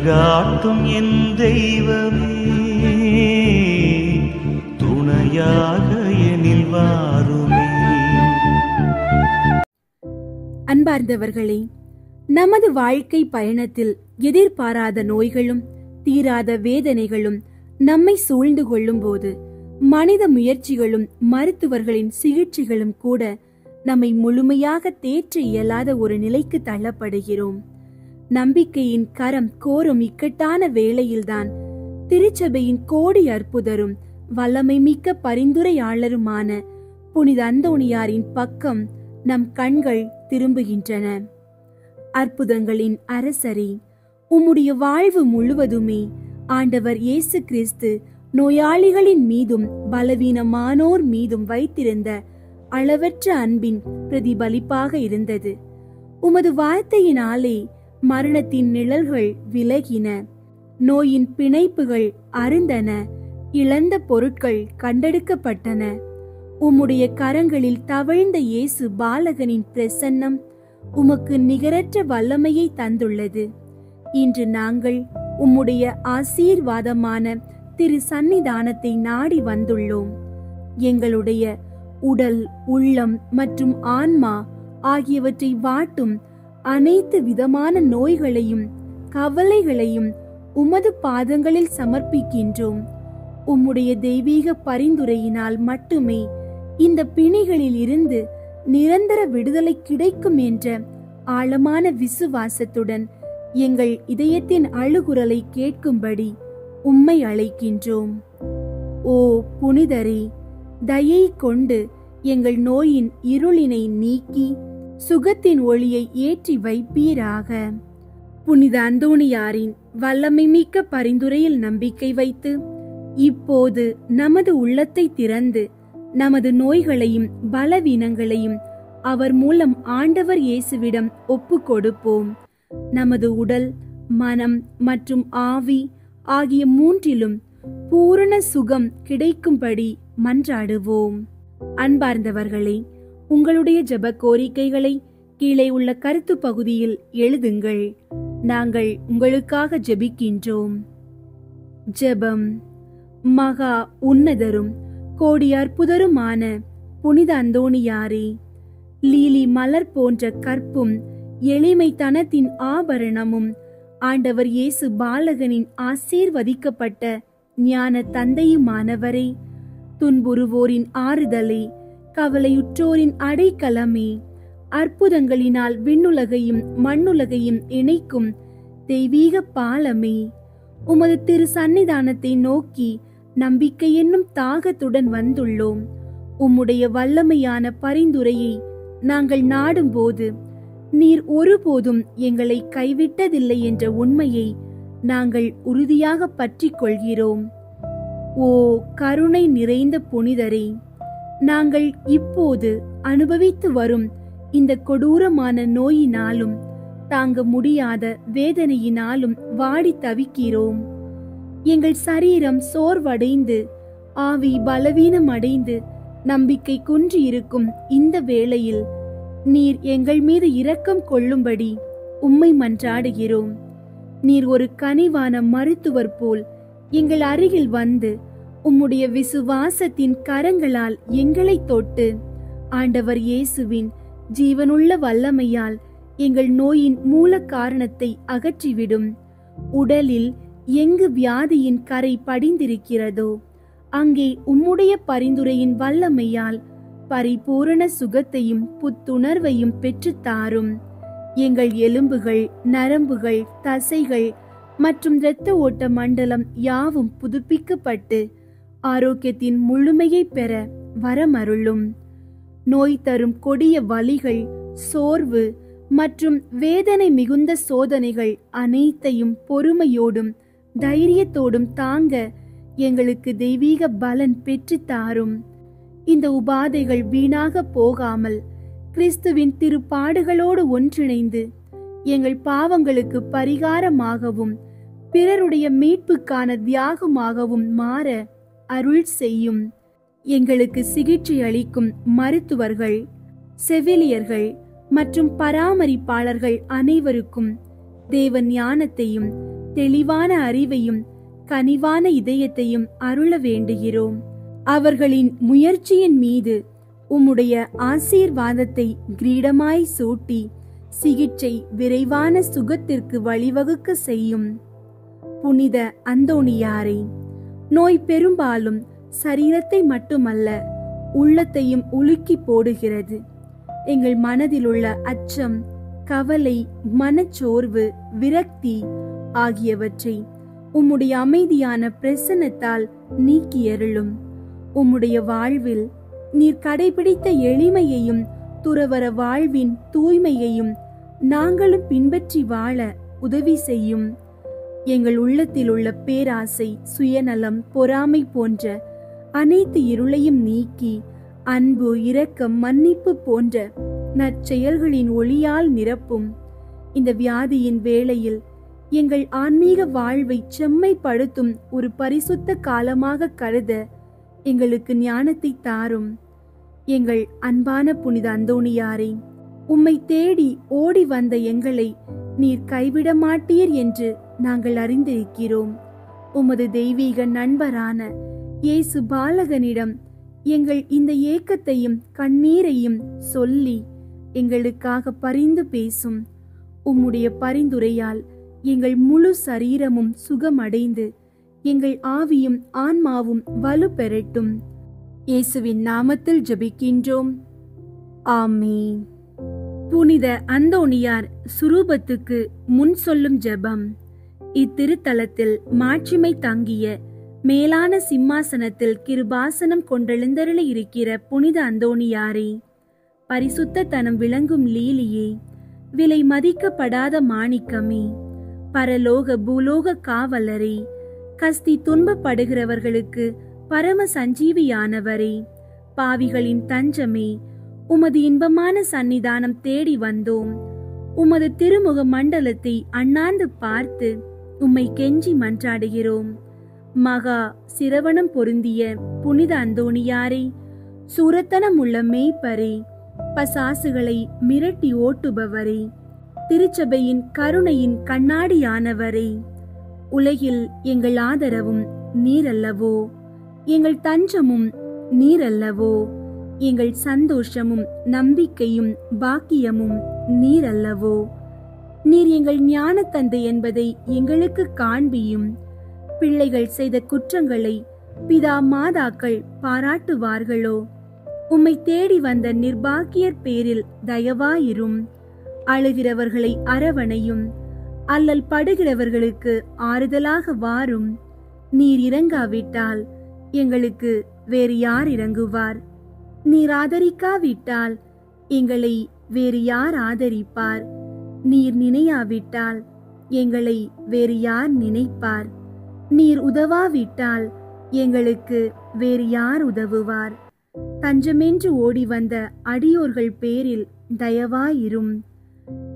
வழிகாட்டும் என் தெய்வமே, துணையாக எனில் வாருமே. அன்பார்ந்தவர்களே, நமது வாழ்க்கை பயணத்தில் எதிர்பாராத நோய்களும் தீராத வேதனைகளும் நம்மை சூழ்ந்து கொள்ளும் போது மனித முயற்சிகளும் மருத்துவர்களின் சிகிச்சைகளும் கூட நம்மை முழுமையாக தேற்ற இயலாத ஒரு நிலைக்கு தள்ளப்படுகிறோம். நம்பிக்கையின் கரம் கோரும் இக்கட்டான வேளையில்தான் திருச்சபையின் கோடி அற்புதரும் வல்லமை மிக்க பரிந்துரையாளருமான புனித அந்தோணியாரின் பக்கம் நம் கண்கள் திரும்புகின்றன. அற்புதங்களின் அரசரே, உம்முடைய வாழ்வு முழுவதுமே ஆண்டவர் இயேசு கிறிஸ்து நோயாளிகளின் மீதும் பலவீனமானோர் மீதும் வைத்திருந்த அளவற்ற அன்பின் பிரதிபலிப்பாக இருந்தது. உமது வார்த்தையினாலே மரணத்தின் நிழல்கள் விலகின, நோயின் பிணைப்புகள் அருந்தன, இழந்த பொருட்கள் கண்டெடுக்கப்பட்டன. உம்முடைய கரங்களில் தவழ்ந்த இயேசு பாலகனின் பிரசன்னம் உமக்கு நிகரற்ற வல்லமையை தந்துள்ளது. இன்று நாங்கள் உம்முடைய ஆசீர்வாதமான திரு சந்நிதானத்தை நாடி வந்துள்ளோம். எங்களுடைய உடல், உள்ளம் மற்றும் ஆன்மா ஆகியவற்றை வாட்டும் அனைத்து விதமான நோய்களையும் கவலைகளையும் உமது பாதங்களில் சமர்ப்பிக்கின்றோம். உம்முடைய தெய்வீக பரிந்துரையினால் மட்டுமே இந்த பிணிகளில் இருந்து நிரந்தர விடுதலை கிடைக்கும் என்ற ஆழமான விசுவாசத்துடன் எங்கள் இதயத்தின் அழுகுரலை கேட்கும்படி உம்மை அழைக்கின்றோம். ஓ புனிதரே, தயை கொண்டு எங்கள் நோயின் இருளினை நீக்கி சுகத்தின் ஒளியை ஏற்றி வைப்பீராக. புனித அந்தோணியாரின் வல்லமை மிக்க பரிந்துரையில் நம்பிக்கை வைத்து இப்போது நமது உள்ளத்தை திறந்து நமது நோய்களையும் பலவீனங்களையும் அவர் மூலம் ஆண்டவர் இயேசுவிடம் ஒப்பு கொடுப்போம். நமது உடல், மனம் மற்றும் ஆவி ஆகிய மூன்றிலும் பூரண சுகம் கிடைக்கும்படி மன்றாடுவோம். அன்பார்ந்தவர்களே, உங்களுடைய ஜெப கோரிக்கைகளை கீழே உள்ள கருத்து பகுதியில் எழுதுங்கள். நாங்கள் உங்களுக்காக ஜெபிக்கின்றோம். ஜெபம். மகா உன்னதரும் கோடி அற்புதருமான புனித அந்தோணியாரே, லீலி மலர் போன்ற கற்பும் எளிமைத்தனத்தின் ஆபரணமும் ஆண்டவர் இயேசு பாலகனின் ஆசீர்வதிக்கப்பட்ட ஞான தந்தையுமானவரே, துன்புறுவோரின் ஆறுதலே, கவலையுற்றோரின் அடைக்கலமே, அற்புதங்களினால் விண்ணுலகையும் மண்ணுலகையும் இணைக்கும் தெய்வீக பாலமே, உமது திரு சந்நிதானத்தை நோக்கி நம்பிக்கை என்னும் தாகத்துடன் வந்துள்ளோம். உம்முடைய வல்லமையான பரிந்துரையை நாங்கள் நாடும்போது நீர் ஒருபோதும் எங்களை கைவிட்டதில்லை என்ற உண்மையை நாங்கள் உறுதியாக பற்றிக் கொள்கிறோம். ஓ கருணை நிறைந்த புனிதரே, நாங்கள் இப்போது அனுபவித்து வரும் இந்த கொடூரமான நோயினாலும் தாங்க முடியாத வேதனையினாலும் வாடி தவிக்கிறோம். எங்கள் சரீரம் சோர்வடைந்து ஆவி பலவீனம் அடைந்து நம்பிக்கை குன்றியிருக்கும் இந்த வேளையில் நீர் எங்கள் மீது இரக்கம் கொள்ளும்படி உம்மை மன்றாடுகிறோம். நீர் ஒரு கனிவான மருத்துவர் போல் எங்கள் அருகில் வந்து உம்முடைய விசுவாசத்தின் கரங்களால் எங்களை தொட்டு ஆண்டவர் இயேசுவின் ஜீவனுள்ள வல்லமையால் எங்கள் நோயின் மூல காரணத்தை அகற்றிவிடும். உடலில் எங்கு வியாதியின் கரை படிந்திருக்கிறதோ அங்கே உம்முடைய பரிந்துரையின் வல்லமையால் பரிபூரண சுகத்தையும் புத்துணர்வையும் பெற்றுத்தாரும். எங்கள் எலும்புகள், நரம்புகள், தசைகள் மற்றும் இரத்த ஓட்ட மண்டலம் யாவும் புதுப்பிக்கப்பட்டு ஆரோக்கியத்தின் முழுமையை பெற வரமருளும். நோய் தரும் கொடிய வலிகள், சோர்வு மற்றும் வேதனை மிகுந்த சோதனைகள் அனைத்தையும் பொறுமையோடும் தைரியத்தோடும் தாங்க எங்களுக்கு தெய்வீக பலன் பெற்றுத்தாரும். இந்த உபாதைகள் வீணாக போகாமல் கிறிஸ்துவின் திருப்பாடுகளோடு ஒன்றிணைந்து எங்கள் பாவங்களுக்கு பரிகாரமாகவும் பிறருடைய மீட்புக்கான தியாகமாகவும் மாற அருள் செய்யும். எங்களுக்கு சிகிச்சை அளிக்கும் மருத்துவர்கள், செவிலியர்கள் மற்றும் பராமரிப்பாளர்கள் அனைவருக்கும் தேவ ஞானத்தையும் தெளிவான அறிவையும் கனிவான இதயத்தையும் அருள வேண்டுகிறோம். அவர்களின் முயற்சியின் மீது உம்முடைய ஆசீர்வாதத்தை கிரீடமாய் சூட்டி சிகிச்சை விரைவான சுகத்திற்கு வழிவகுக்க செய்யும். புனித அந்தோணியாரை, நோய் பெரும்பாலும் சரீரத்தை மட்டுமல்ல உள்ளத்தையும் உலுக்கி போடுகிறது. எங்கள் மனதிலுள்ள அச்சம், கவலை, மனச்சோர்வு, விரக்தி ஆகியவற்றை உம்முடைய அமைதியான பிரசன்னத்தால் நீக்கியருளும். உம்முடைய வாழ்வில் நீர் கடைபிடித்த எளிமையையும் துறவற வாழ்வின் தூய்மையையும் நாங்களும் பின்பற்றி வாழ உதவி செய்யும். எங்கள் உள்ளத்தில் உள்ள பேராசை, சுயநலம், பொறாமை போன்ற அனைத்து இருளையும் நீக்கி அன்பு, இரக்கம், மன்னிப்பு போன்ற நற்செயல்களின் ஒளியால் நிரப்பும். இந்த வியாதியின் வேளையில் எங்கள் ஆன்மீக வாழ்வை செம்மைப்படுத்தும் ஒரு பரிசுத்த காலமாக கருத எங்களுக்கு ஞானத்தை தாரும். எங்கள் அன்பான புனித அந்தோணியாரை, உம்மை தேடி ஓடி வந்த எங்களை நீர் கைவிட மாட்டீர் என்று நாங்கள் அறிந்திருக்கிறோம். உமது தெய்வீக நண்பரான இயேசு பாலகனிடம் எங்கள் இந்த ஏக்கத்தையும் கண்ணீரையும் சொல்லி எங்களுக்காக பரிந்து பேசும். உம்முடைய பரிந்துரையால் எங்கள் முழு சரீரமும் சுகமடைந்து எங்கள் ஆவியும் ஆன்மாவும் வலு பெறட்டும். இயேசுவின் நாமத்தில் ஜெபிக்கின்றோம். ஆமீன். புனித அந்தோணியார் சுரூபத்துக்கு முன் சொல்லும் ஜெபம். இத்திருத்தலத்தில் மாட்சிமை தங்கிய மேலான சிம்மாசனத்தில் கிருபாசனம் கொண்டெழுந்தருளி இருக்கிற புனித அந்தோணியாரே, பரிசுத்த தனம் விளங்கும் லீலியே, விலை மதிக்கப்படாத மாணிக்கமே, பரலோக பூலோக காவலரே, கஸ்தி துன்பப்படுகிறவர்களுக்கு பரம சஞ்சீவியானவரே, பாவிகளின் தஞ்சமே, உமது இன்பமான சன்னிதானம் தேடி வந்தோம். உமது திருமுக மண்டலத்தை அண்ணாந்து பார்த்து உம்மை கெஞ்சி மன்றாடுகிறோம். மகா சிரவணம் பொருந்திய புனித அந்தோணியாரே, சூரத்தனம் உள்ள மேய்ப்பரே, பசாசுகளை மிரட்டி ஓட்டுபவரே, திருச்சபையின் கருணையின் கண்ணாடியானவரே, உலகில் எங்கள் ஆதரவும் நீரல்லவோ, எங்கள் தஞ்சமும் நீரல்லவோ, எங்கள் சந்தோஷமும் நம்பிக்கையும் பாக்கியமும் நீரல்லவோ. நீர் எங்கள் ஞான தந்தை என்பதை எங்களுக்கு காண்பியும். பிள்ளைகள் செய்த குற்றங்களை பிதா மாதாக்கள் பாராட்டுவார்களோ? உம்மை தேடி வந்த நிர்பாக்கியர் பேரில் தயவாயிரும். அழுகிறவர்களை அரவணையும். அல்லல் படுகிறவர்களுக்கு ஆறுதலாக வாரும். நீர் இறங்காவிட்டால் எங்களுக்கு வேறு யார் இறங்குவார்? நீர் ஆதரிக்காவிட்டால் எங்களை வேறு யார் ஆதரிப்பார்? நீர் நினையாவிட்டால் எங்களை வேறு யார் நினைப்பார்? நீர் உதவாவிட்டால் எங்களுக்கு வேறு யார் உதவுவார்? தஞ்சமென்று ஓடி வந்த அடியோர்கள் பேரில் தயவாயிரும்.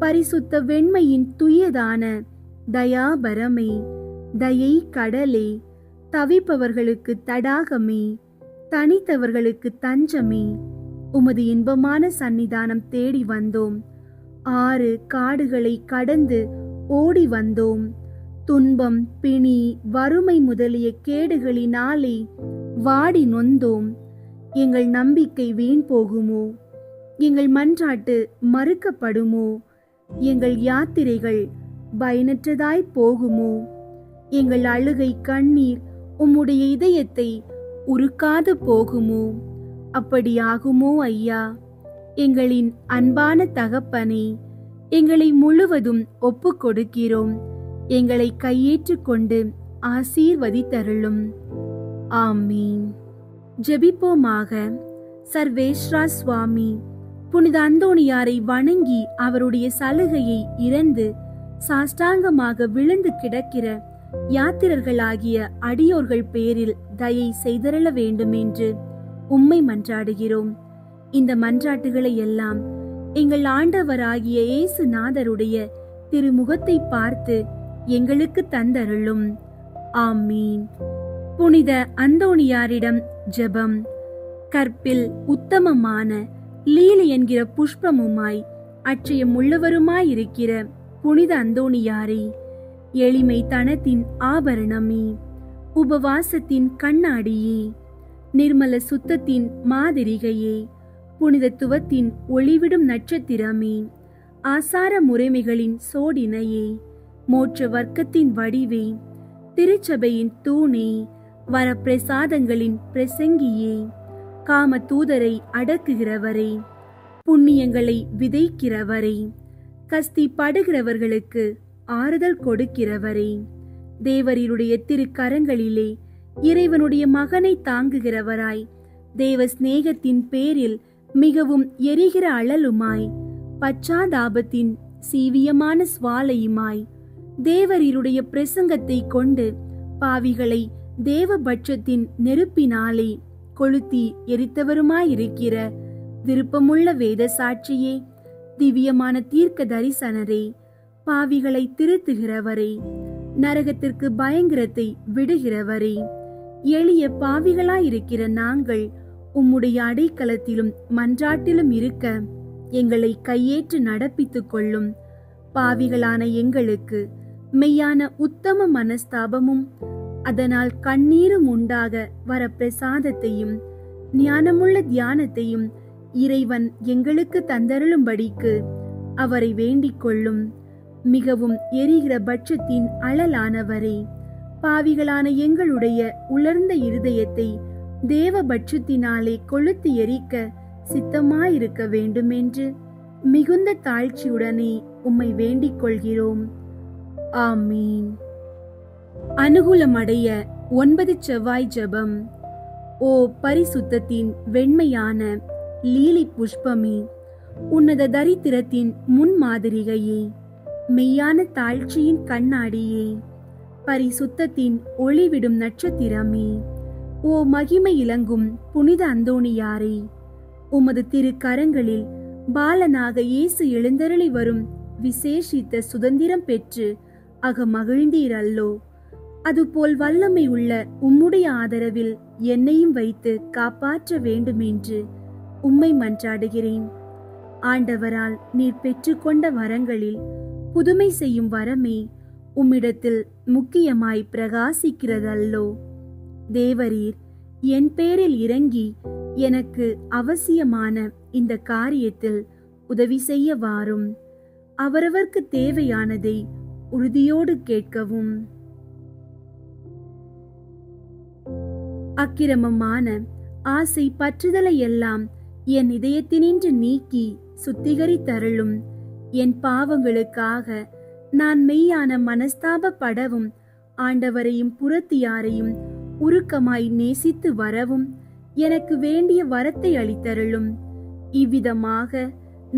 பரிசுத்த வெண்மையின் துயதான தயாபரமே, தயை கடலே, தவிப்பவர்களுக்கு தடாகமே, தனித்தவர்களுக்கு தஞ்சமே, உமது இன்பமான சன்னிதானம் தேடி வந்தோம். 6 காடுகளை கடந்து ஓடி வந்தோம். துன்பம், பிணி, வறுமை முதலிய கேடுகளினாலே வாடி நொந்தோம். எங்கள் நம்பிக்கை வீண் போகுமோ? எங்கள் மன்றாட்டு மறுக்கப்படுமோ? எங்கள் யாத்திரைகள் பயனற்றதாய் போகுமோ? எங்கள் அழுகை கண்ணீர் உம்முடைய இதயத்தை உருக்காது போகுமோ? அப்படியாகுமோ ஐயா? எங்களின் அன்பான தகப்பனே, எங்களை முழுவதும் ஒப்பு கொடுக்கிறோம். எங்களை கையேற்று கொண்டு ஆசீர்வதித்தருளும். ஆமீன். ஜெபிப்போமாக. சர்வேஸ்வரா சுவாமி, புனித அந்தோணியாரை வணங்கி அவருடைய சலுகையை இறந்து சாஷ்டாங்கமாக விழுந்து கிடக்கிற யாத்திரர்களாகிய அடியோர்கள் பேரில் தயை செய்தருள வேண்டும் என்று உம்மை மன்றாடுகிறோம். இந்த மன்றாட்டுகளை எல்லாம் எங்கள் ஆண்டவராகிய இயேசுநாதருடைய திருமுகத்தை பார்த்து எங்களுக்கு தந்தருளும். ஆமீன். புனித அந்தோணியாரிடம் ஜெபம். கற்பில் உத்தமமான லீலி என்கிற புஷ்பமுமாய் அச்சயம் உள்ளவருமாயிருக்கிற புனித அந்தோணியாரே, எளிமை தனத்தின் ஆபரணமே, உபவாசத்தின் கண்ணாடியே, நிர்மல சுத்தத்தின் மாதிரிகையே, புனிதத்துவத்தின் ஒளிவிடும் நட்சத்திரமே, ஆசார முறைமைகளின் சோடினையே, மோட்ச வர்க்கத்தின் வடிவே, திருச்சபையின் தூணே, வரப்பிரசாதங்களின் பிரசங்கியே, காம தூதரை அடக்குகிறவரே, புண்ணியங்களை விதைக்கிறவரே, கஸ்தி படுகிறவர்களுக்கு ஆறுதல் கொடுக்கிறவரே, தேவரீருடைய திருக்கரங்களிலே இறைவனுடைய மகனை தாங்குகிறவராய், தேவ சிநேகத்தின் பேரில் மிகவும் எரிகிற அழலுமாய், பச்சாதாபத்தின் சீவியமான சுவாலையுமாய், தேவரீருடைய பிரசங்கத்தை கொண்டு பாவிகளை தேவபட்சத்தின் நெருப்பினாலே கொளுத்தி எரித்தவருமாயிருக்கிற விருப்பமுள்ள வேத சாட்சியே, திவ்யமான தீர்க்க தரிசனரே, பாவிகளை திருத்துகிறவரே, நரகத்திற்கு பயங்கரத்தை விடுகிறவரே, எளிய பாவிகளாயிருக்கிற நாங்கள் உம்முடைய அடைக்கலத்திலும் மன்றாட்டிலும் இருக்க எங்களை கையேற்று நடப்பித்துக் கொள்ளும். பாவிகளான எங்களுக்கு மெய்யான உத்தம மனஸ்தாபமும் அதனால் கண்ணீரும் உண்டாக வரப்பிரசாதத்தையும் ஞானமுள்ள தியானத்தையும் இறைவன் எங்களுக்கு தந்தருளும்படிக்கு அவரை வேண்டிக் கொள்ளும். மிகவும் எரிகிற பட்சத்தின் அழலானவரே, பாவிகளான எங்களுடைய உலர்ந்த இருதயத்தை தேவ பட்சத்தினாலே கொளுத்தி எரிக்க சித்தமாயிருக்க வேண்டுமென்று மிகுந்த தாழ்ச்சியுடனே உம்மை வேண்டிக் கொள்கிறோம். ஆமீன். அனுகூலமடைய 9 செவ்வாய் ஜெபம். ஓ பரிசுத்தத்தின் வெண்மையான லீலி புஷ்பமே, உன்னத தரித்திரத்தின் முன்மாதிரிகையே, மெய்யான தாழ்ச்சியின் கண்ணாடியே, பரிசுத்தத்தின் ஒளிவிடும் நட்சத்திரமே, ஓ மகிமை இலங்கும் புனித அந்தோணியாரே, உமது திருக்கரங்களில் பாலனாக இயேசு எழுந்தருளி வரும் விசேஷித்த சுதந்திரம் பெற்று மகிழ்ந்தீரல்லோ, அதுபோல் வல்லமை உள்ள உம்முடைய ஆதரவில் என்னையும் வைத்து காப்பாற்ற வேண்டுமென்று உம்மை மன்றாடுகிறேன். ஆண்டவரால் நீர் பெற்றுக்கொண்ட வரங்களில் புதுமை செய்யும் வரமே உம்மிடத்தில் முக்கியமாய் பிரகாசிக்கிறதல்லோ. தேவரீர் என் பேரில் இறங்கி எனக்கு அவசியமான இந்த காரியத்தில் உதவி செய்ய வாரும். அவரவர்க்கு தேவையானதை உறுதியோடு கேட்கவும். அக்கிரமமான ஆசை பற்றுதலை எல்லாம் என் இதயத்தினின்று நீக்கி சுத்திகரித்தருளும். என் பாவங்களுக்காக நான் மெய்யான மனஸ்தாபப்படவும் ஆண்டவரையும் புறத்தியாரையும் உருக்கமாய் நேசித்து வரவும் எனக்கு வேண்டிய வரத்தை அளித்தருளும். இவ்விதமாக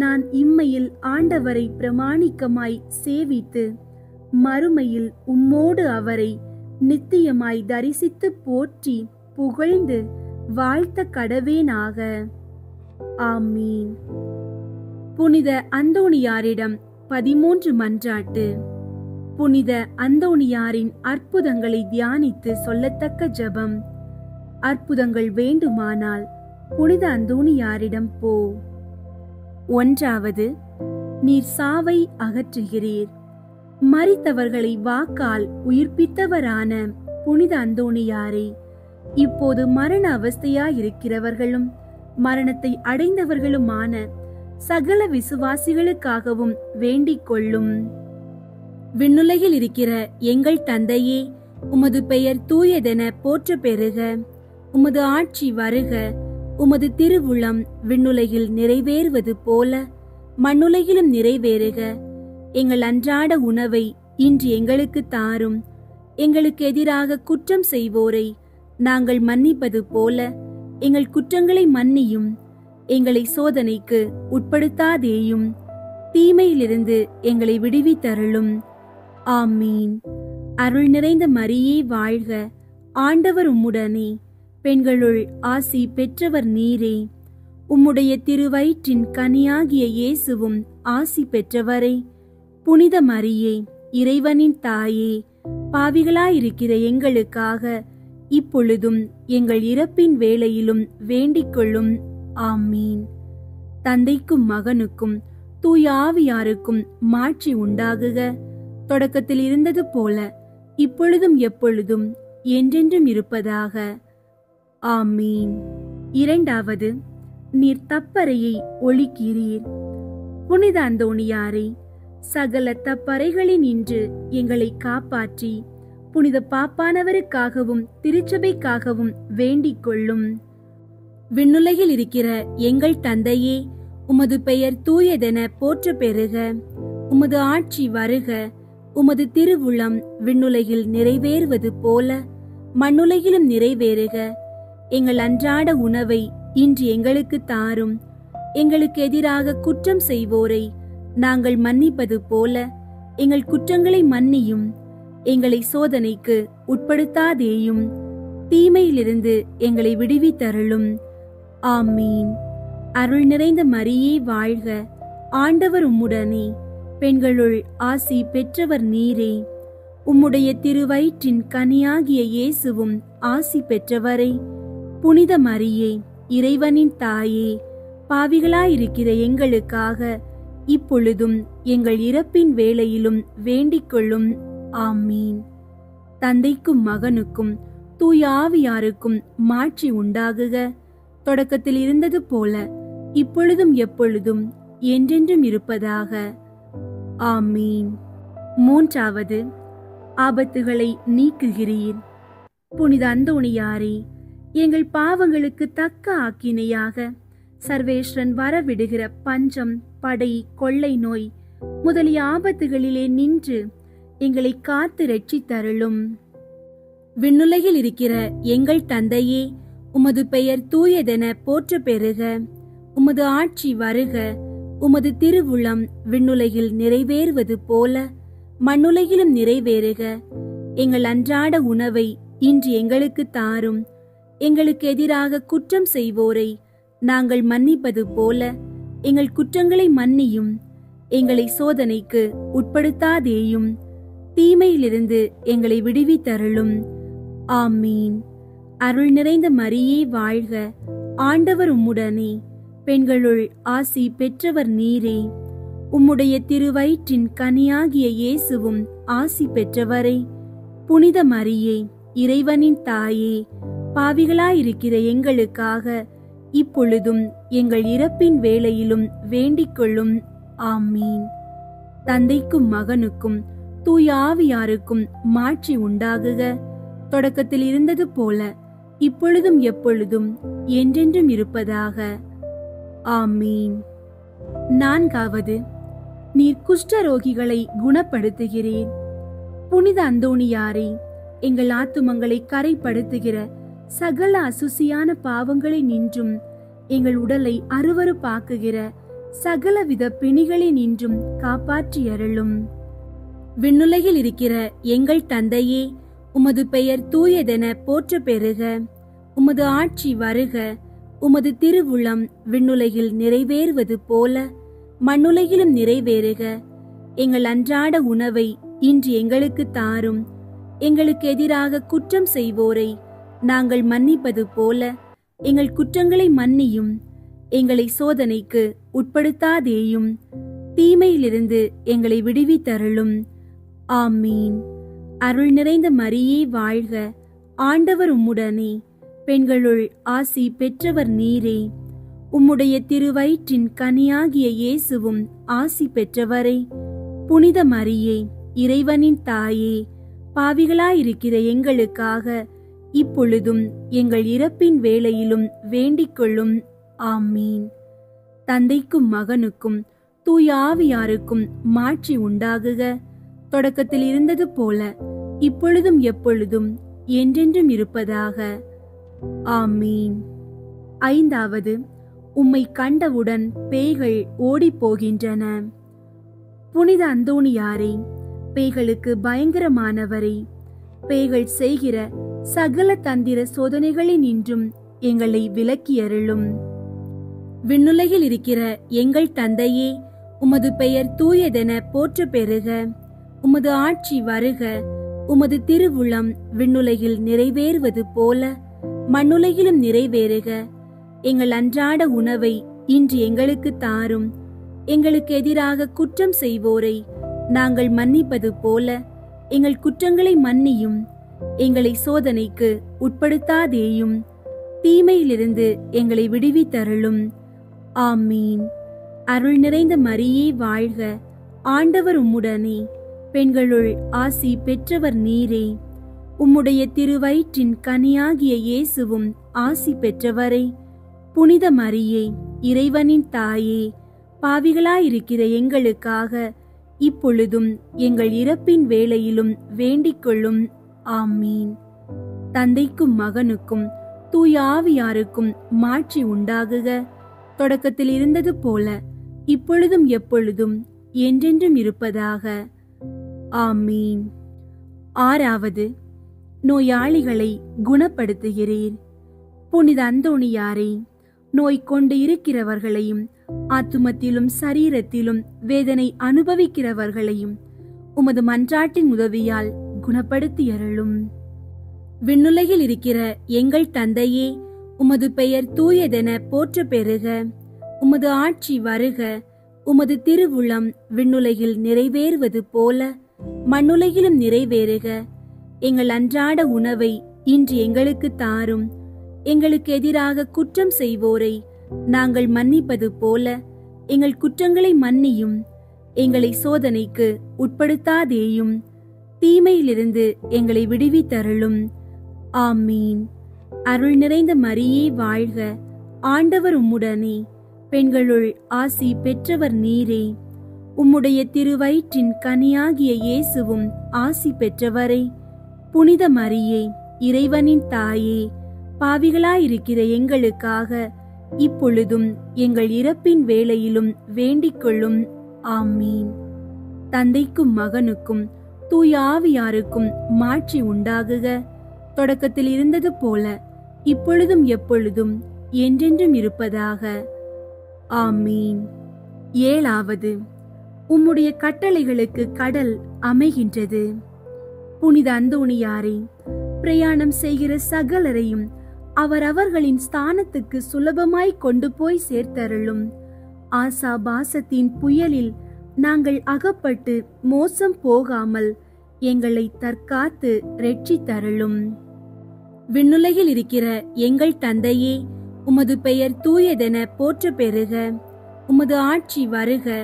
நான் இம்மையில் ஆண்டவரை பிரமாணிக்கமாய் சேவித்து மறுமையில் உம்மோடு அவரை நித்தியமாய் தரிசித்து போற்றி புகழ்ந்து வாழ்த்த கடவேனாக. ஆமீன். புனித அந்தோணியாரிடம் 13 மன்றாட்டு. புனித அந்தோணியாரின் அற்புதங்களை தியானித்து சொல்லத்தக்க ஜெபம். அற்புதங்கள் வேண்டுமானால் புனித அந்தோணியாரிடம் போ. 1. நீர் சாவை அகற்றுகிறீர். மரித்தவர்களை வாக்கால் உயிர்ப்பித்தவரான புனித அந்தோணியாரே, இப்போது மரண அவஸ்தையாயிருக்கிறவர்களும் மரணத்தை அடைந்தவர்களுமான சகல விசுவாசிகளுக்காகவும் வேண்டிக் கொள்ளும். விண்ணுலகில் இருக்கிற எங்கள் தந்தையே, உமது பெயர் தூயதென போற்ற பெறுக. உமது ஆட்சி வருக. உமது திருவுளம் விண்ணுலகில் நிறைவேறுவது போல மண்ணுலகிலும் நிறைவேறுக. எங்கள் அன்றாட உணவை இன்று எங்களுக்கு தாரும். எங்களுக்கு எதிராக குற்றம் செய்வோரை நாங்கள் மன்னிப்பது போல எங்கள் குற்றங்களை மன்னியும். எங்களை சோதனைக்கு உட்படுத்தாதேயும், தீமையிலிருந்து எங்களை விடுவித்தருளும். ஆமீன். அருள் நிறைந்த மரியே வாழ்க. ஆண்டவர் உம்முடனே, பெண்களுள் ஆசி பெற்றவர் நீரே. உம்முடைய திருவயிற்றின் கனியாகிய இயேசுவும் ஆசி பெற்றவரே. புனித மரியே, இறைவனின் தாயே, பாவிகளாயிருக்கிற எங்களுக்காக இப்பொழுதும் எங்கள் இறப்பின் வேளையிலும் வேண்டிக் கொள்ளும். ஆமீன். தந்தைக்கும் மகனுக்கும் தூய ஆவியாருக்கும் மாட்சி உண்டாகுக. தொடக்கத்தில் இருந்தது போல இப்பொழுதும் எப்பொழுதும் என்றென்றும் இருப்பதாக. ஆமீன். இரண்டாவது, நீர் தப்பறையை ஒழிக்கிறீர். புனித அந்தோணியாரே, சகல தப்பறைகளினின்று எங்களை காப்பாற்றி புனித பாப்பானவருக்காகவும் திருச்சபைக்காகவும் வேண்டிக் கொள்ளும். விண்ணுலகில் இருக்கிற எங்கள் தந்தையே, உமது பெயர் தூயதென போற்ற பெறுக. உமது ஆட்சி வருக. உமது திருவுளம் விண்ணுலகில் நிறைவேறுவது போல மண்ணுலகிலும் நிறைவேறுக. எங்கள் அன்றாட உணவை இன்று எங்களுக்கு தாரும். எங்களுக்கு எதிராக குற்றம் செய்வோரை நாங்கள் மன்னிப்பது போல எங்கள் குற்றங்களை மன்னியும். எங்களை சோதனைக்கு உட்படுத்தாதேயும், தீமையிலிருந்து எங்களை விடுவித்தருளும். ஆமீன். அருள் நிறைந்த மரியே வாழ்க. ஆண்டவர் உம்முடனே, பெண்களுள் ஆசி பெற்றவர் நீரே. உம்முடைய திருவயிற்றின் கனியாகிய இயேசுவும் ஆசி பெற்றவரே. புனித மரியே, இறைவனின் தாயே, பாவிகளாயிருக்கிற எங்களுக்காக இப்பொழுதும் எங்கள் இறப்பின் வேளையிலும் வேண்டிக் கொள்ளும். ஆமீன். தந்தைக்கும் மகனுக்கும் தூய ஆவியாருக்கும் மாட்சி உண்டாகுக. தொடக்கத்தில் இருந்தது போல இப்பொழுதும் எப்பொழுதும் என்றென்றும் இருப்பதாக. ஆமீன். மூன்றாவது, ஆபத்துகளை நீக்குகிறீர். புனித அந்தோணியாரே, எங்கள் பாவங்களுக்கு தக்க ஆக்கினையாக சர்வேஸ்வரன் வரவிடுகிற பஞ்சம், படை, கொள்ளை நோய் முதலிய ஆபத்துகளிலே நின்று எங்களை காத்து ரட்சித்தருளும். விண்ணுலகில் இருக்கிற எங்கள் தந்தையே, உமது பெயர் தூயதென போற்ற பெறுக. உமது ஆட்சி வருக. உமது திருவுளம் விண்ணுலகில் நிறைவேறுவது போல மண்ணுலகிலும் நிறைவேறுக. எங்கள் அன்றாட உணவை இன்று எங்களுக்கு தாரும். எங்களுக்கு எதிராக குற்றம் செய்வோரை நாங்கள் மன்னிப்பது போல எங்கள் குற்றங்களை மன்னியும். எங்களை சோதனைக்கு உட்படுத்தாதேயும், தீமையிலிருந்து எங்களை விடுவித்தருளும். ஆமீன். அருள் நிறைந்த மரியே வாழ்க. ஆண்டவர் உம்முடனே, பெண்களுள் ஆசி பெற்றவர் நீரே. உம்முடைய திருவயிற்றின் கனியாகிய இயேசுவும் ஆசி பெற்றவரே. புனித மரியே, இறைவனின் தாயே, பாவிகளாயிருக்கிற எங்களுக்காக இப்பொழுதும் எங்கள் இறப்பின் வேளையிலும் வேண்டிக் கொள்ளும். ஆமீன். தந்தைக்கும் மகனுக்கும் தூய ஆவியாருக்கும் மாட்சி உண்டாகுக. தொடக்கத்தில் இருந்தது போல இப்பொழுதும் எப்பொழுதும் என்றென்றும் இருப்பதாக. ஆமீன். நான்காவது, நீர் குஷ்டரோகிகளை குணப்படுத்துகிறீர். புனித அந்தோணியாரே, எங்கள் ஆத்துமங்களை கரைப்படுத்துகிற சகல அசுசியான பாவங்களை நின்றும் எங்கள் உடலை அருவருப்பாக்குகிற சகலவித பிணிகளை நின்றும் காப்பாற்றி அருளும். விண்ணுலகில் இருக்கிற எங்கள் தந்தையே, உமது பெயர் தூயதென போற்ற பெறுக. உமது ஆட்சி வருக. உமது திருவுளம் விண்ணுலகில் நிறைவேறுவது போல மண்ணுலகிலும் நிறைவேறுக. எங்கள் அன்றாட உணவை இன்று எங்களுக்கு தாரும். எங்களுக்கு எதிராக குற்றம் செய்வோரை நாங்கள் மன்னிப்பது போல எங்கள் குற்றங்களை மன்னியும். எங்களை சோதனைக்கு உட்படுத்தாதேயும், தீமையிலிருந்து எங்களை விடுவித்தருளும். ஆமீன். அருள் நிறைந்த மரியே வாழ்க. ஆண்டவர் உம்முடனே, பெண்களுள் ஆசி பெற்றவர் நீரே. உம்முடைய திருவயிற்றின் கனியாகிய இயேசுவும் ஆசி பெற்றவரே. புனித மரியே, இறைவனின் தாயே, பாவிகளாயிருக்கிற எங்களுக்காக இப்பொழுதும் எங்கள் இறப்பின் வேளையிலும் வேண்டிக் கொள்ளும். ஆமீன். தந்தைக்கும் மகனுக்கும் தூய ஆவியாருக்கும் மாட்சி உண்டாகுக. தொடக்கத்தில் இருந்தது போல இப்பொழுதும் எப்பொழுதும் என்றென்றும் இருப்பதாக. ஆமீன். ஐந்தாவது, உம்மை கண்டவுடன் பேய்கள் ஓடிப் போகின்றன. புனித அந்தோணியாரே, பேய்களுக்கு பயங்கரமானவரே, பேய்கள் செய்கிற சகல தந்திர சோதனைகளினின்றும் எங்களை விலக்கியருளும். விண்ணுலகில் இருக்கிற எங்கள் தந்தையே, உமது பெயர் தூயதென போற்ற பெறுக. உமது ஆட்சி வருக. உமது திருவுளம் விண்ணுலகில் நிறைவேறுவது போல மண்ணுலகிலும் நிறைவேறுக. எங்கள் அன்றாட உணவை இன்று எங்களுக்கு தாரும். எங்களுக்கு எதிராக குற்றம் செய்வோரை நாங்கள் மன்னிப்பது போல எங்கள் குற்றங்களை மன்னியும். எங்களை சோதனைக்கு உட்படுத்தாதேயும். தீமையிலிருந்து எங்களை விடுவித்தருளும். ஆமீன். அருள் நிறைந்த மரியே வாழ்க, ஆண்டவர் உம்முடனே. பெண்களுள் ஆசி பெற்றவர் நீரே. உம்முடைய திருவயிற்றின் கனியாகிய இயேசுவும் ஆசி பெற்றவரே. புனித மரியே, இறைவனின் தாயே, பாவிகளாயிருக்கிற எங்களுக்காக இப்பொழுதும் எங்கள் இறப்பின் வேளையிலும் வேண்டிக் கொள்ளும். ஆமீன். தந்தைக்கும் மகனுக்கும் தூய ஆவியாருக்கும் மாட்சி உண்டாகுக. தொடக்கத்தில் இருந்தது போல இப்பொழுதும் எப்பொழுதும் என்றென்றும் இருப்பதாக. ஆமீன். ஆறாவது, நோயாளிகளை குணப்படுத்துகிறீர். புனித அந்தோணியாரே, நோய் கொண்டு இருக்கிறவர்களையும் ஆத்துமத்திலும் சரீரத்திலும் வேதனை அனுபவிக்கிறவர்களையும் உமது மன்றாட்டின் உதவியால் குணப்படுத்தியருளும். விண்ணுலகில் இருக்கிற எங்கள் தந்தையே, உமது பெயர் தூயதென போற்ற பெறுக. உமது ஆட்சி வருக. உமது திருவுளம் விண்ணுலகில் நிறைவேறுவது போல மண்ணுலகிலும் நிறைவேறுக. எங்கள் அன்றாட உணவை இன்று எங்களுக்கு தாரும். எங்களுக்கு எதிராக குற்றம் செய்வோரை நாங்கள் மன்னிப்பது போல எங்கள் குற்றங்களை மன்னியும். எங்களை சோதனைக்கு உட்படுத்தாதேயும். தீமையிலிருந்து எங்களை விடுவித்தருளும். ஆமீன். அருள் நிறைந்த மரியே வாழ்க, ஆண்டவர் உம்முடனே. பெண்களுள் ஆசி பெற்றவர் நீரே. உம்முடைய திருவயிற்றின் கனியாகிய இயேசுவும் ஆசி பெற்றவரே. புனித மரியே, இறைவனின் தாயே, பாவிகளாயிருக்கிற எங்களுக்காக இப்பொழுதும் எங்கள் இறப்பின் வேளையிலும் வேண்டிக் கொள்ளும். ஆமீன். தந்தைக்கும் மகனுக்கும் தூய ஆவியாருக்கும் மாட்சி உண்டாகுக. தொடக்கத்தில் இருந்தது போல இப்பொழுதும் எப்பொழுதும் என்றென்றும் இருப்பதாக. ஆமீன். ஏழாவது, உம்முடைய கட்டளைகளுக்கு கடல் அமைகின்றது. புனித அந்தோணியாரே, பிரயாணம் செய்கிற சகலரையும் அவரவர்களின் ஸ்தானத்துக்கு சுலபமாய் கொண்டு போய் சேர்த்தருளும். ஆசாபாசத்தின் புயலில் நாங்கள் அகப்பட்டு மோசம் போகாமல் எங்களை தற்காத்து இரட்சித்தருளும். விண்ணுலகில் இருக்கிற எங்கள் தந்தையே, உமது பெயர் தூயதென போற்ற பெறுக. உமது ஆட்சி வருக.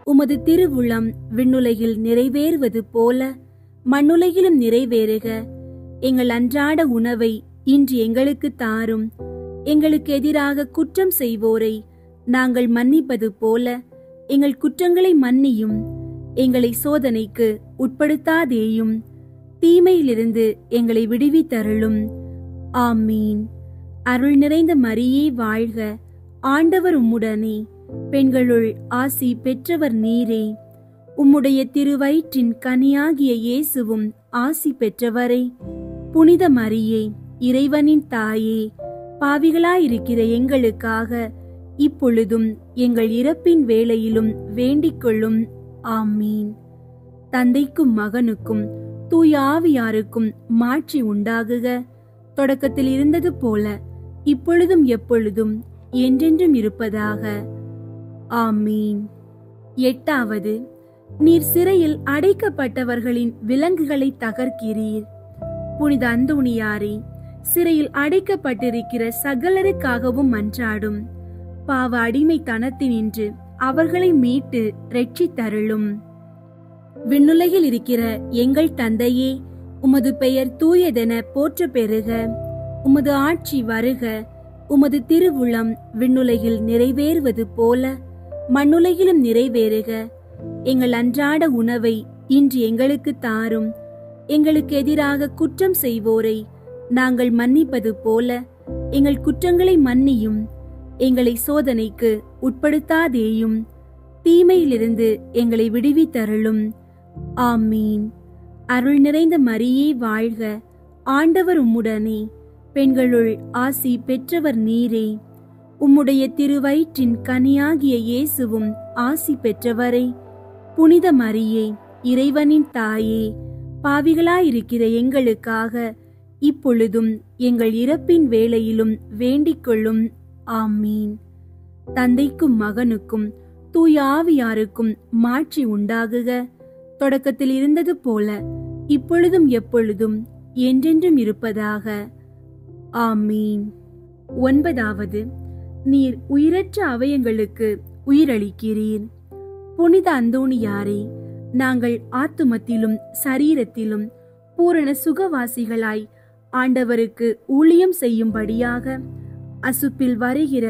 உமது திருவுளம் விண்ணுலகில் நிறைவேறுவது போல மண்ணுலகிலும் நிறைவேறுக. எங்கள் அன்றாட உணவை இன்று எங்களுக்கு தாரும். எங்களுக்கு எதிராக குற்றம் செய்வோரை நாங்கள் மன்னிப்பது போல எங்கள் குற்றங்களை மன்னியும். எங்களை சோதனைக்கு உட்படுத்தாதேயும். தீமையிலிருந்து எங்களை விடுவித்தருளும். ஆமீன். அருள் நிறைந்த மரியே வாழ்க, ஆண்டவர் உம்முடனே. பெண்களுள் ஆசி பெற்றவர் நீரே. உம்முடைய திருவயிற்றின் கனியாகிய இயேசுவும் ஆசி பெற்றவரே. புனித மரியே, இறைவனின் தாயே, பாவிகளாயிருக்கிற எங்களுக்காக இப்பொழுதும் எங்கள் இறப்பின் வேளையிலும் வேண்டிக் கொள்ளும். ஆமீன். தந்தைக்கும் மகனுக்கும் தூய ஆவியாருக்கும் மாட்சி உண்டாகுக. தொடக்கத்தில் இருந்தது போல இப்பொழுதும் எப்பொழுதும் என்றென்றும் இருப்பதாக. ஆமீன். எட்டாவது, நீர் சிறையில் அடைக்கப்பட்டவர்களின் விலங்குகளை தகர்க்கிறீர். புனித அந்தோணியாரே, சிறையில் அடைக்கப்பட்டிருக்கிற சகலருக்காகவும் மன்றாடும். பாவ அடிமைத்தனத்தினின்று அவர்களை மீட்டு இரட்சித்தருளும். விண்ணுலகில் இருக்கிற எங்கள் தந்தையே, உமது பெயர் தூயதென போற்ற பெறுக. உமது ஆட்சி வருக. உமது திருவுளம் விண்ணுலகில் நிறைவேறுவது போல மண்ணுலகிலும் நிறைவேறுக. எங்கள் அன்றாட உணவை இன்று எங்களுக்கு தாரும். எங்களுக்கு எதிராக குற்றம் செய்வோரை நாங்கள் மன்னிப்பது போல எங்கள் குற்றங்களை மன்னியும். எங்களை சோதனைக்கு உட்படுத்தாதேயும். தீமையிலிருந்து எங்களை விடுவித்தருளும். ஆமீன். அருள் நிறைந்த மரியே வாழ்க, ஆண்டவர் உம்முடனே. பெண்களுள் ஆசி பெற்றவர் நீரே. உம்முடைய திருவயிற்றின் கனியாகிய இயேசுவும் ஆசி பெற்றவரே. புனித மரியே, இறைவனின் தாயே, பாவிகளாயிருக்கிற எங்களுக்காக இப்பொழுதும் எங்கள் இறப்பின் வேளையிலும் வேண்டிக் கொள்ளும். ஆமீன். தந்தைக்கும் மகனுக்கும் தூய ஆவியாருக்கும் மாட்சி உண்டாகுக. தொடக்கத்தில் இருந்தது போல இப்பொழுதும் எப்பொழுதும் என்றென்றும் இருப்பதாக. ஆமீன். 9. நீர் உயிரற்ற அவயங்களுக்கு உயிரளிக்கிறீர். புனித அந்தோணியாரே, நாங்கள் ஆத்துமத்திலும் சரீரத்திலும் பூரண சுகவாசிகளாய் ஆண்டவருக்கு ஊழியம் செய்யும்படியாக அசுப்பில் வருகிற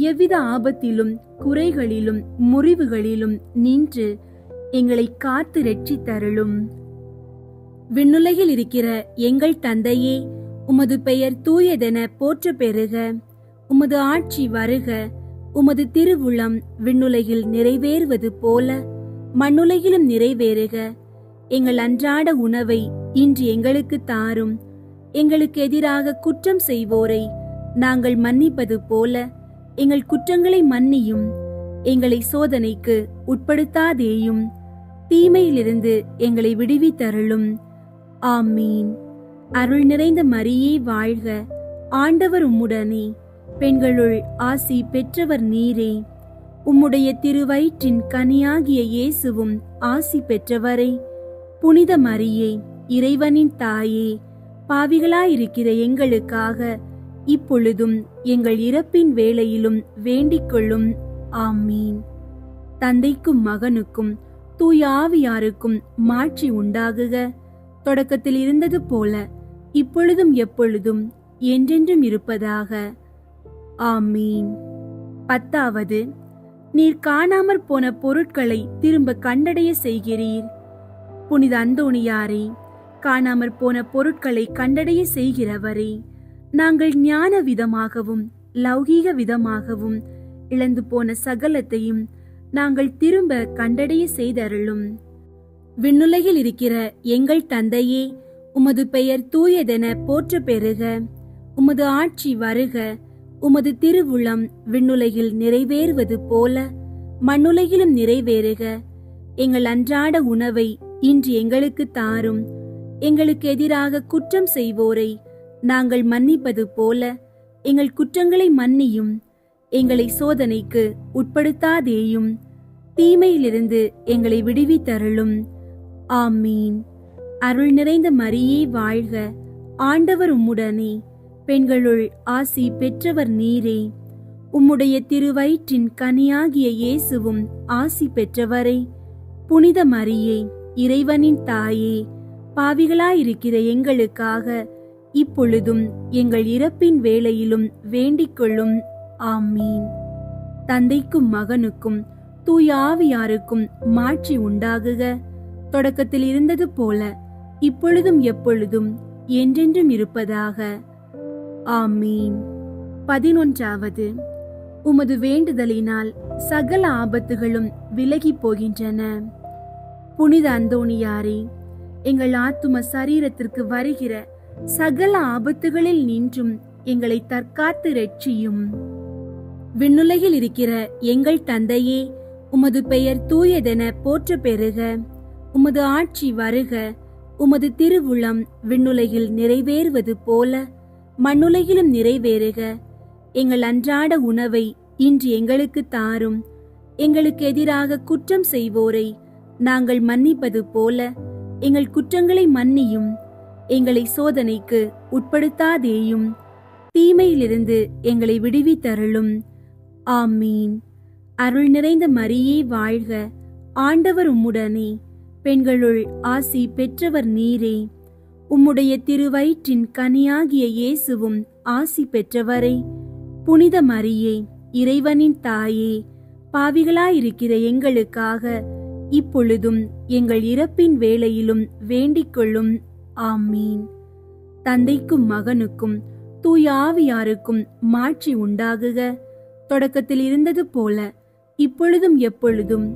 எவ்வித ஆபத்திலும் குறைகளிலும் முறிவுகளிலும் நின்று எங்களை காத்து இரட்சித்தருளும். விண்ணுலகில் இருக்கிற எங்கள் தந்தையே, உமது பெயர் தூயதென போற்ற பெறுக. உமது ஆட்சி வருக. உமது திருவுளம் விண்ணுலகில் நிறைவேறுவது போல மண்ணுலகிலும் நிறைவேறுக. எங்கள் அன்றாட உணவை இன்று எங்களுக்கு தாரும். எங்களுக்கு எதிராக குற்றம் செய்வோரை நாங்கள் மன்னிப்பது போல எங்கள் குற்றங்களை மன்னியும். எங்களை சோதனைக்கு உட்படுத்தாதேயும், தீமையிலிருந்து எங்களை விடுவித்தருளும். ஆமீன். அருள் நிறைந்த மரியே வாழ்க. ஆண்டவர் உம்முடனே, பெண்களுள் ஆசி பெற்றவர் நீரே. உம்முடைய திருவயிற்றின் கனியாகிய இயேசுவும் ஆசி பெற்றவரே. புனித மரியே, இறைவனின் தாயே, பாவிகளாயிருக்கிற எங்களுக்காக இப்பொழுதும் எங்கள் இறப்பின் வேளையிலும் வேண்டிக் கொள்ளும். ஆமீன். தந்தைக்கும் மகனுக்கும் தூய ஆவியாருக்கும் மாட்சி உண்டாகுக. தொடக்கத்தில் இருந்தது போல இப்பொழுதும் எப்பொழுதும் என்றென்றும் இருப்பதாக. ஆமீன். 10. நீர் காணாமற் போன பொருட்களை திரும்ப கண்டடைய செய்கிறீர். புனித அந்தோணியாரே, காணாமற் போன பொருட்களை கண்டடைய செய்கிறவரே, நாங்கள் ஞான விதமாகவும் லௌகீக விதமாகவும் இழந்து போன சகலத்தையும் நாங்கள் திரும்ப கண்டடைய செய்தருளும். விண்ணுலகில் இருக்கிற எங்கள் தந்தையே, உமது பெயர் தூயதென போற்ற பெறுக. உமது ஆட்சி வருக. உமது திருவுளம் விண்ணுலகில் நிறைவேறுவது போல மண்ணுலகிலும் நிறைவேறுக. எங்கள் அன்றாட உணவை இன்று எங்களுக்கு தாரும். எங்களுக்கு எதிராக குற்றம் செய்வோரை நாங்கள் மன்னிப்பது போல எங்கள் குற்றங்களை மன்னியும். எங்களை சோதனைக்கு உட்படுத்தாதேயும், தீமையிலிருந்து எங்களை விடுவித்தருளும். ஆமீன். அருள் நிறைந்த மரியே வாழ்க. ஆண்டவர் உம்முடனே, பெண்களுள் ஆசி பெற்றவர் நீரே. உம்முடைய திருவயிற்றின் கனியாகிய இயேசுவும் ஆசி பெற்றவரே. புனித மரியே, இறைவனின் தாயே, பாவிகளாயிருக்கிற எங்களுக்காக இப்பொழுதும் எங்கள் இறப்பின் வேளையிலும் வேண்டிக் கொள்ளும். ஆமீன். தந்தைக்கும் மகனுக்கும் தூய ஆவியாருக்கும் மாட்சி உண்டாகுக. தொடக்கத்தில் இருந்தது போல இப்பொழுதும் எப்பொழுதும் என்றென்றும் இருப்பதாக. ஆமீன். 11. உமது வேண்டுதலினால் சகல ஆபத்துகளும் விலகி போகின்றன. புனித அந்தோணியாரே, எங்கள் ஆத்தும சரீரத்திற்கு வருகிற சகல ஆபத்துகளில் நின்றும் எங்களை தற்காத்து இரட்சியும். விண்ணுலகில் இருக்கிற எங்கள் தந்தையே, உமது பெயர் தூயதென போற்ற பெறுக. உமது ஆட்சி வருக. உமது திருவுளம் விண்ணுலகில் நிறைவேறுவது போல மண்ணுலகிலும் நிறைவேறுக. எங்கள் அன்றாட உணவை இன்று எங்களுக்கு தாரும். எங்களுக்கு எதிராக குற்றம் செய்வோரை நாங்கள் மன்னிப்பது போல எங்கள் குற்றங்களை மன்னியும். எங்களை சோதனைக்கு உட்படுத்தாதேயும், தீமையிலிருந்து எங்களை விடுவித்தருளும். ஆமீன். அருள் நிறைந்த மரியே வாழ்க. ஆண்டவர் உம்முடனே, பெண்களுள் ஆசி பெற்றவர் நீரே. உம்முடைய திருவயிற்றின் கனியாகிய இயேசுவும் ஆசி பெற்றவரே. புனித மரியே, இறைவனின் தாயே, பாவிகளாயிருக்கிற எங்களுக்காக இப்பொழுதும் எங்கள் இறப்பின் வேளையிலும் வேண்டிக் கொள்ளும். ஆமீன். தந்தைக்கும் மகனுக்கும் தூய ஆவியாருக்கும் மாட்சி உண்டாகுக. தொடக்கத்தில் இருந்தது போல இப்பொழுதும் எப்பொழுதும்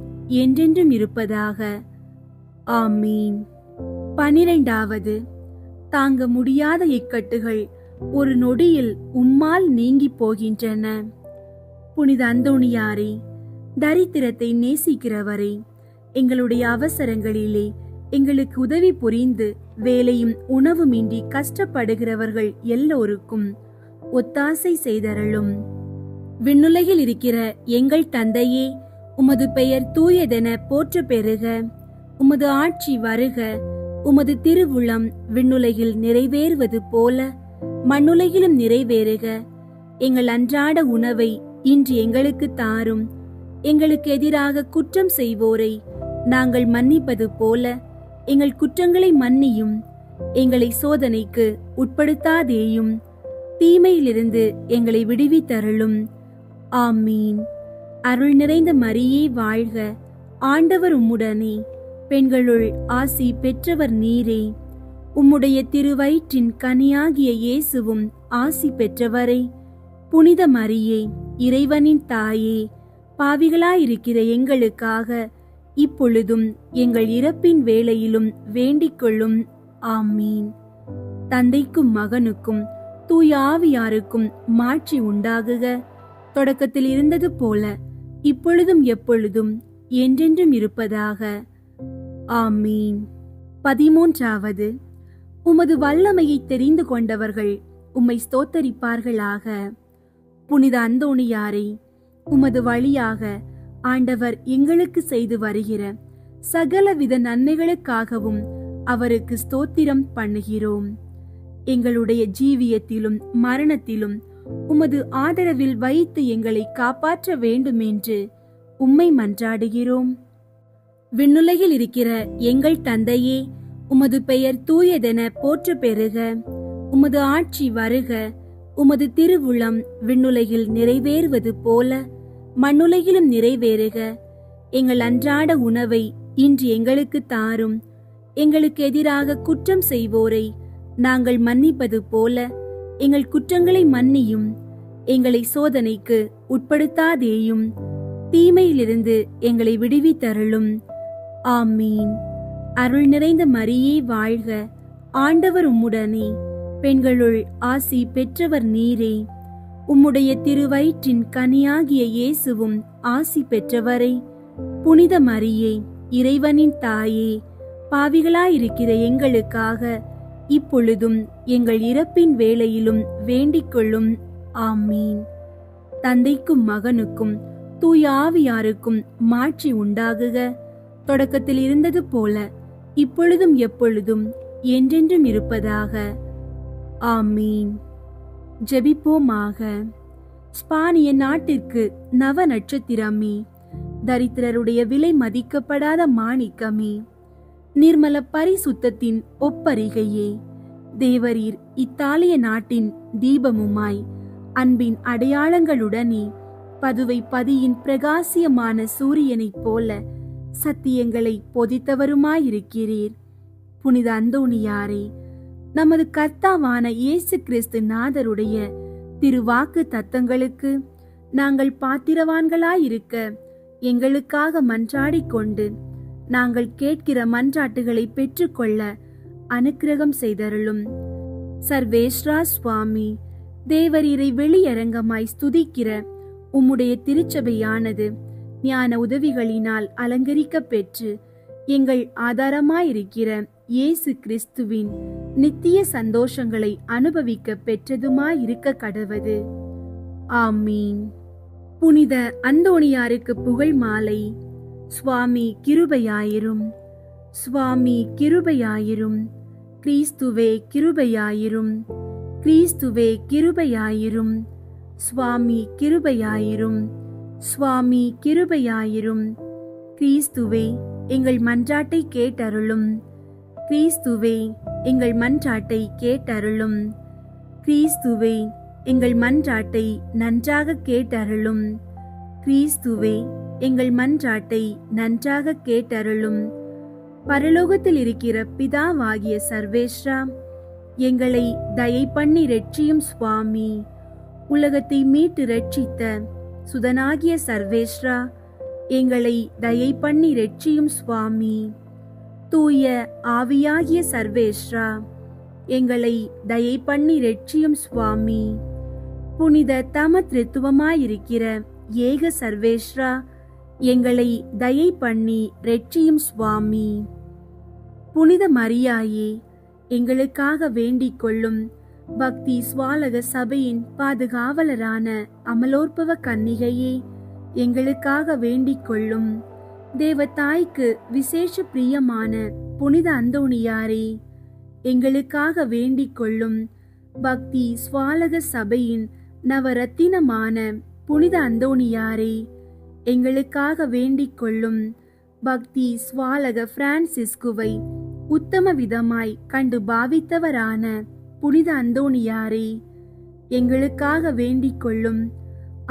என்றென்றும் இருப்பதாக. ஆமீன். 12. தாங்க முடியாத இக்கட்டுகள் ஒரு நொடியில் உம்மால் நீங்கி போகின்றன. புனித அந்தோணியாரே, தரித்திரத்தை நேசிக்கிறவரே, எங்களுடைய அவசரங்களிலே எங்களுக்கு உதவி புரிந்து வேலையும் உணவுமின்றி கஷ்டப்படுகிறவர்கள் எல்லோருக்கும் ஒத்தாசை செய்தருளும். விண்ணுலகில் இருக்கிற எங்கள் தந்தையே, உமது பெயர் தூயதென போற்ற பெறுக. உமது ஆட்சி வருக. உமது திருவுளம் விண்ணுலகில் நிறைவேறுவது போல மண்ணுலகிலும் நிறைவேறுக. எங்கள் அன்றாட உணவை இன்று எங்களுக்கு தாரும். எங்களுக்கு எதிராக குற்றம் செய்வோரை நாங்கள் மன்னிப்பது போல எங்கள் குற்றங்களை மன்னியும். எங்களை சோதனைக்கு உட்படுத்தாதேயும், தீமையிலிருந்து எங்களை விடுவித்தருளும். ஆமீன். அருள் நிறைந்த மரியே வாழ்க. ஆண்டவர் உம்முடனே, பெண்களுள் ஆசி பெற்றவர் நீரே. உம்முடைய திருவயிற்றின் கனியாகிய இயேசுவும் ஆசி பெற்றவரே. புனித மரியே, இறைவனின் தாயே, பாவிகளாயிருக்கிற எங்களுக்காக இப்பொழுதும் எங்கள் இறப்பின் வேளையிலும் வேண்டிக் கொள்ளும். ஆமீன். தந்தைக்கும் மகனுக்கும் தூய ஆவியாருக்கும் மாட்சி உண்டாகுக. தொடக்கத்தில் இருந்தது போல இப்பொழுதும் எப்பொழுதும் என்றென்றும் இருப்பதாக. ஆமீன். 13வது. உமது வல்லமையை தெரிந்து கொண்டவர்கள் உம்மை ஸ்தோத்தரிப்பார்களாக. புனித அந்தோணியாரை, உமது வழியாக ஆண்டவர் எங்களுக்கு செய்து வருகிற சகலவித நன்மைகளுக்காகவும் அவருக்கு ஸ்தோத்திரம் பண்ணுகிறோம். எங்களுடைய ஜீவியத்திலும் மரணத்திலும் உமது ஆதரவில் வைத்து எங்களை காப்பாற்ற வேண்டும் என்று உம்மை மன்றாடுகிறோம். விண்ணுலகில் இருக்கிற எங்கள் தந்தையே, உமது பெயர் தூயதென போற்ற பெறுக. உமது ஆட்சி வருக. உமது திருவுளம் விண்ணுலகில் நிறைவேறுவது போல மண்ணுலகிலும் நிறைவேறுக. எங்கள் அன்றாட உணவை இன்று எங்களுக்கு தாரும். எங்களுக்கு எதிராக குற்றம் செய்வோரை நாங்கள் மன்னிப்பது போல எங்கள் குற்றங்களை மன்னியும். எங்களை சோதனைக்கு உட்படுத்தாதேயும், தீமையிலிருந்து எங்களை விடுவித்தருளும். ஆமீன். அருள் நிறைந்த மரியே வாழ்க. ஆண்டவர் உம்முடனே, பெண்களுள் ஆசி பெற்றவர் நீரே. உம்முடைய திருவயிற்றின் கனியாகிய இயேசுவும் ஆசி பெற்றவரே. புனித மரியே, இறைவனின் தாயே, பாவிகளாயிருக்கிற எங்களுக்காக இப்பொழுதும் எங்கள் இறப்பின் வேளையிலும் வேண்டிக் கொள்ளும். ஆமீன். தந்தைக்கும் மகனுக்கும் தூய ஆவியாருக்கும் மாட்சி உண்டாகுக. தொடக்கத்தில் இருந்தது போல இப்பொழுதும் எப்பொழுதும் என்றென்றும் இருப்பதாக. ஆமீன். ஜெபிப்போமாக. ஸ்பானிய நாட்டிற்கு நவ நட்சத்திரமே, தரித்திரருடைய விலை மதிக்கப்படாத மாணிக்கமே, நிர்மல பரிசுத்தத்தின் ஒப்பரிகையே, தேவரீர் இத்தாலிய நாட்டின் தீபமுமாய் அன்பின் அடையாளங்களுடனே பதுவை பதியின் பிரகாசியமான சூரியனைப் போல சத்தியங்களை பொதித்தவருமாயிருக்கிறீர். புனித அந்தோணியாரே, நமது கர்த்தாவான இயேசு கிறிஸ்து நாதருடைய திருவாக்கு தத்தங்களுக்கு நாங்கள் பாத்திரவான்களாயிருக்க எங்களுக்காக மன்றாடிக் கொண்டு நாங்கள் கேட்கிற மன்றாட்டுகளை பெற்றுக்கொள்ள அனுக்கிரகம் செய்தருளும். சர்வேஸ்வரா சுவாமி, தேவரீரை வெளியரங்கமாய் ஸ்துதிக்கிற உம்முடைய திருச்சபையானது ஞான உதவிகளினால் அலங்கரிக்க பெற்று எங்கள் ஆதாரமாயிருக்கிற இயேசு கிறிஸ்துவின் நித்திய சந்தோஷங்களை அனுபவிக்க பெற்றதுமாயிருக்க கடவது. ஆமீன். புனித அந்தோணியாருக்கு புகழ் மாலை. சுவாமி கிருபையாயிரும். சுவாமி கிருபையாயிரும். கிறிஸ்துவே கிருபையாயிரும். கிறிஸ்துவே கிருபையாயிரும். சுவாமி கிருபையாயிரும். சுவாமி கிருபையாயிரும். கிறிஸ்துவே எங்கள் மன்றாட்டை கேட்டருளும். கிறிஸ்துவே எங்கள் மன்றாட்டை கேட்டருளும். கிறிஸ்துவே எங்கள் மன்றாட்டை நன்றாக கேட்டருளும். கிறிஸ்துவே எங்கள் மன்றாட்டை நன்றாக கேட்டருளும். பரலோகத்தில் இருக்கிற பிதாவாகிய சர்வேஸ்வரா, எங்களை தயை பண்ணி ரட்சியும் சுவாமி. உலகத்தை மீட்டு ரட்சித்த சுதனாகிய சர்வேஸ்வரா, எங்களை தயை பண்ணி ரட்சியும் சுவாமி. தூய ஆவியாகிய சர்வேஸ்வரா, எங்களை தயை பண்ணி ரட்சியும் சுவாமி. புனித தமத்ரித்துவமாயிருக்கிற ஏக சர்வேஸ்வரா, எங்களை தயை பண்ணி ரட்சியும் சுவாமி. புனித மரியாயே, எங்களுக்காக வேண்டிக் கொள்ளும். பக்தி ஸ்வாலக சபையின் பாதுகாவலரான அமலோற்பவ கன்னிகையே, எங்களுக்காக வேண்டிக் கொள்ளும். தேவ தாய்க்கு விசேஷ பிரியமான புனித அந்தோணியாரே, எங்களுக்காக வேண்டிக் கொள்ளும். பக்தி ஸ்வாலக சபையின் நவரத்தினமான புனித அந்தோணியாரே, எங்களுக்காக வேண்டிக் கொள்ளும். பக்தி ஸ்வாலக பிரான்சிஸ்குவை உத்தம விதமாய் கண்டு பாவித்தவரான புனித அந்தோணியாரே, எங்களுக்காக வேண்டிக் கொள்ளும்.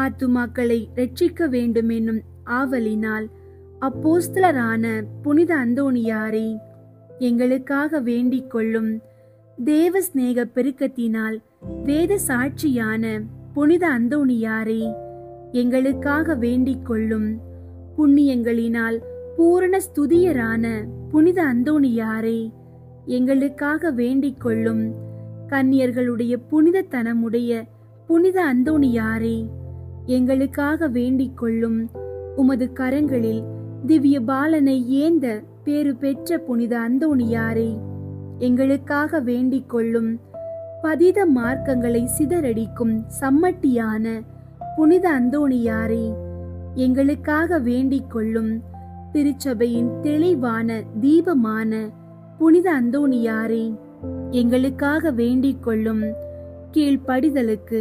ஆத்துமாக்களை ரட்சிக்க வேண்டும் என்னும் ஆவலினால் அப்போஸ்தலரான புனித அந்தோணியாரே, எங்களுக்காக வேண்டிக் கொள்ளும். தேவ சிநேக பெருக்கத்தினால் வேத சாட்சியான புனித அந்தோணியாரே, எங்களுக்காக வேண்டிக் கொள்ளும். புண்ணியங்களினால் பூரண ஸ்துதியரான புனித அந்தோணியாரே, எங்களுக்காக வேண்டிக் கொள்ளும். கன்னியர்களுடைய புனிதத்தனமுடைய புனித அந்தோணியாரே, எங்களுக்காக வேண்டிக் கொள்ளும். உமது கரங்களில் திவ்ய பாலனை ஏந்த பேறு பெற்ற புனித அந்தோணியாரே, எங்களுக்காக வேண்டிக் கொள்ளும். பதித மார்க்கங்களை சிதறடிக்கும் சம்மட்டியான புனித அந்தோணியாரே, எங்களுக்காக வேண்டிக் கொள்ளும். திருச்சபையின் தெளிவான தீபமான புனித அந்தோணியாரே, எங்களுக்காக வேண்டிக் கொள்ளும். கீழ்ப்படிதலுக்கு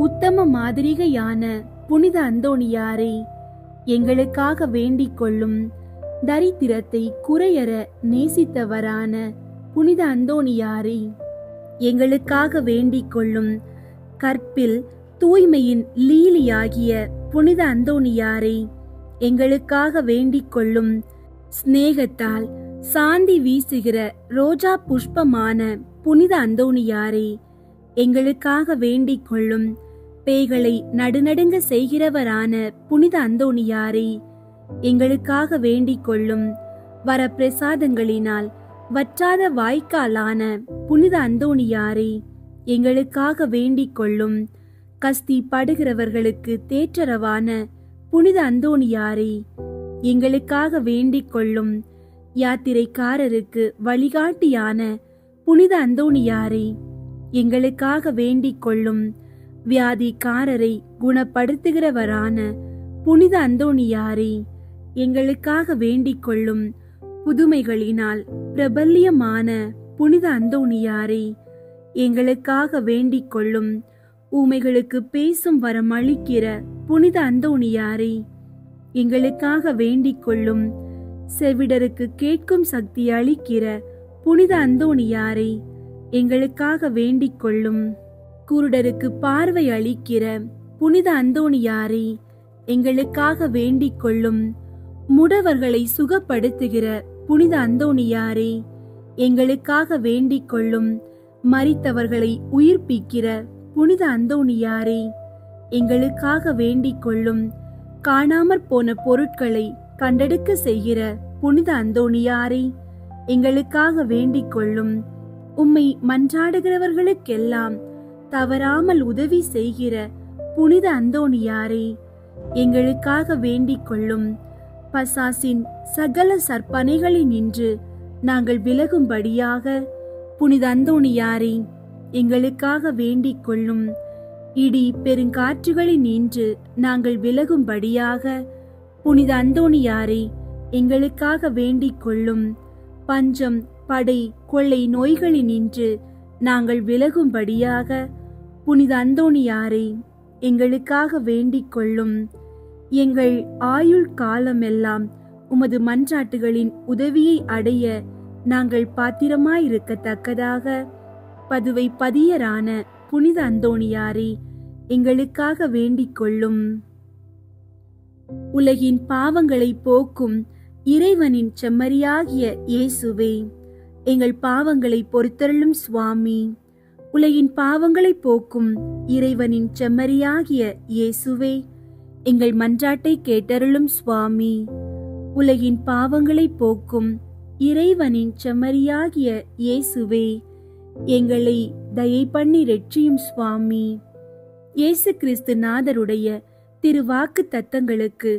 உத்தம மாதிரிகையான புனித அந்தோணியாரே, எங்களுக்காக வேண்டிக் கொள்ளும். தரித்திரத்தை குறையற நேசித்தவரான புனித அந்தோணியாரே, எங்களுக்காக வேண்டிக் கொள்ளும். கற்பில் தூய்மையின் லீலியாகிய புனித அந்தோணியாரே, எங்களுக்காக வேண்டிக் கொள்ளும். சிநேகத்தால் சாந்தி வீசுகிற ரோஜா புஷ்பமான புனித அந்தோணியாரே, எங்களுக்காக வேண்டிக் கொள்ளும். பேய்களை நடுநடுங்க செய்கிறவரான புனித அந்தோணியாரே, எங்களுக்காக வேண்டிக் கொள்ளும். வரப்பிரசாதங்களினால் வற்றாத வாய்க்காலான புனித அந்தோணியாரே, எங்களுக்காக வேண்டிக் கொள்ளும். கஸ்தி படுகிறவர்களுக்கு தேற்றரவான புனித அந்தோணியாரே, எங்களுக்காக வேண்டிக் கொள்ளும். யாத்திரைக்காரருக்கு வழிகாட்டியான புனித அந்தோணியாரே, எங்களுக்காக வேண்டிக் கொள்ளும். வியாதிக்காரரை குணப்படுத்துகிறவரான புனித அந்தோணியாரே, எங்களுக்காக வேண்டிக் கொள்ளும். புதுமைகளினால் பிரபல்யமான புனித அந்தோணியாரே, எங்களுக்காக வேண்டிக் கொள்ளும். ஊமைகளுக்கு பேசும் வரம் அளிக்கிற புனித அந்தோணியாரே, எங்களுக்காக வேண்டிக் கொள்ளும். செவிடருக்கு கேட்கும் சக்தி அளிக்கிற புனித அந்தோணியாரே, எங்களுக்காக வேண்டிக் கொள்ளும். குருடருக்கு பார்வை அளிக்கிற புனித அந்தோணியாரே, எங்களுக்காக வேண்டிக் கொள்ளும். முடவர்களை சுகப்படுத்துகிற புனித அந்தோணியாரே, எங்களுக்காக வேண்டிக் கொள்ளும். மரித்தவர்களை உயிர்ப்பிக்கிற புனித அந்தோணியாரே, எங்களுக்காக வேண்டிக் கொள்ளும். காணாமற் போன பொருட்களை கண்டெடுக்க செய்கிற புனித அந்தோணியாரே, எங்களுக்காக வேண்டிக் கொள்ளும். உம்மை மன்றாடுகிறவர்களுக்கெல்லாம் தவறாமல் உதவி செய்கிற புனித அந்தோணியாரே, எங்களுக்காக வேண்டிக் கொள்ளும். பசாசின் சகல சற்பனைகளினின்று நாங்கள் விலகும்படியாக புனித அந்தோணியாரே, எங்களுக்காக வேண்டிக் கொள்ளும். இடி பெருங்காற்றுகளினின்று நாங்கள் விலகும்படியாக புனித அந்தோணியாரே, எங்களுக்காக வேண்டிக் கொள்ளும். பஞ்சம் படை கொள்ளை நோய்களினின்று நாங்கள் விலகும்படியாக புனித அந்தோணியாரே, எங்களுக்காக வேண்டிக் கொள்ளும். எங்கள் ஆயுள் காலமெல்லாம் உமது மன்றாட்டுகளின் உதவியை அடைய நாங்கள் பாத்திரமாயிருக்கத்தக்கதாக பதுவை பதியரான புனித அந்தோணியாரே, எங்களுக்காக வேண்டிக் கொள்ளும். உலகின் பாவங்களை போக்கும் இறைவனின் செம்மறியாகிய இயேசுவே, எங்கள் பாவங்களை பொறுத்தருளும் சுவாமி. உலகின் பாவங்களை போக்கும் இறைவனின் செம்மறியாகிய இயேசுவே, எங்கள் மன்றாட்டை கேட்டருளும் சுவாமி. உலகின் பாவங்களை போக்கும் இறைவனின் செம்மறியாகிய இயேசுவே, எங்களை தயை பண்ணி ரட்சியும் சுவாமி. இயேசு கிறிஸ்து நாதருடைய திருவாக்கு தத்தங்களுக்கு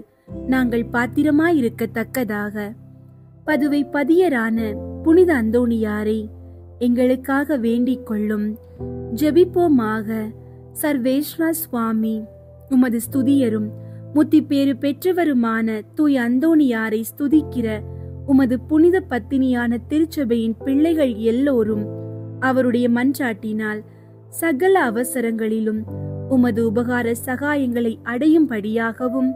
நாங்கள் பாத்திரமாயிருக்கத்தக்கதாக பதுவை பதியரான புனித அந்தோணியாரே, எங்களுக்காக வேண்டிக் கொள்ளும். ஜெபிப்போமாக. சர்வேஸ்வரா சுவாமி, உமது ஸ்துதியரும் முத்திப்பேறு பெற்றவருமான தூய் அந்தோணியாரை ஸ்துதிக்கிற உமது புனித பத்தினியான திருச்சபையின் பிள்ளைகள் எல்லோரும் அவருடைய மன்றாட்டினால் சகல அவசரங்களிலும் உமது உபகார சகாயங்களை அடையும்படியாகவும்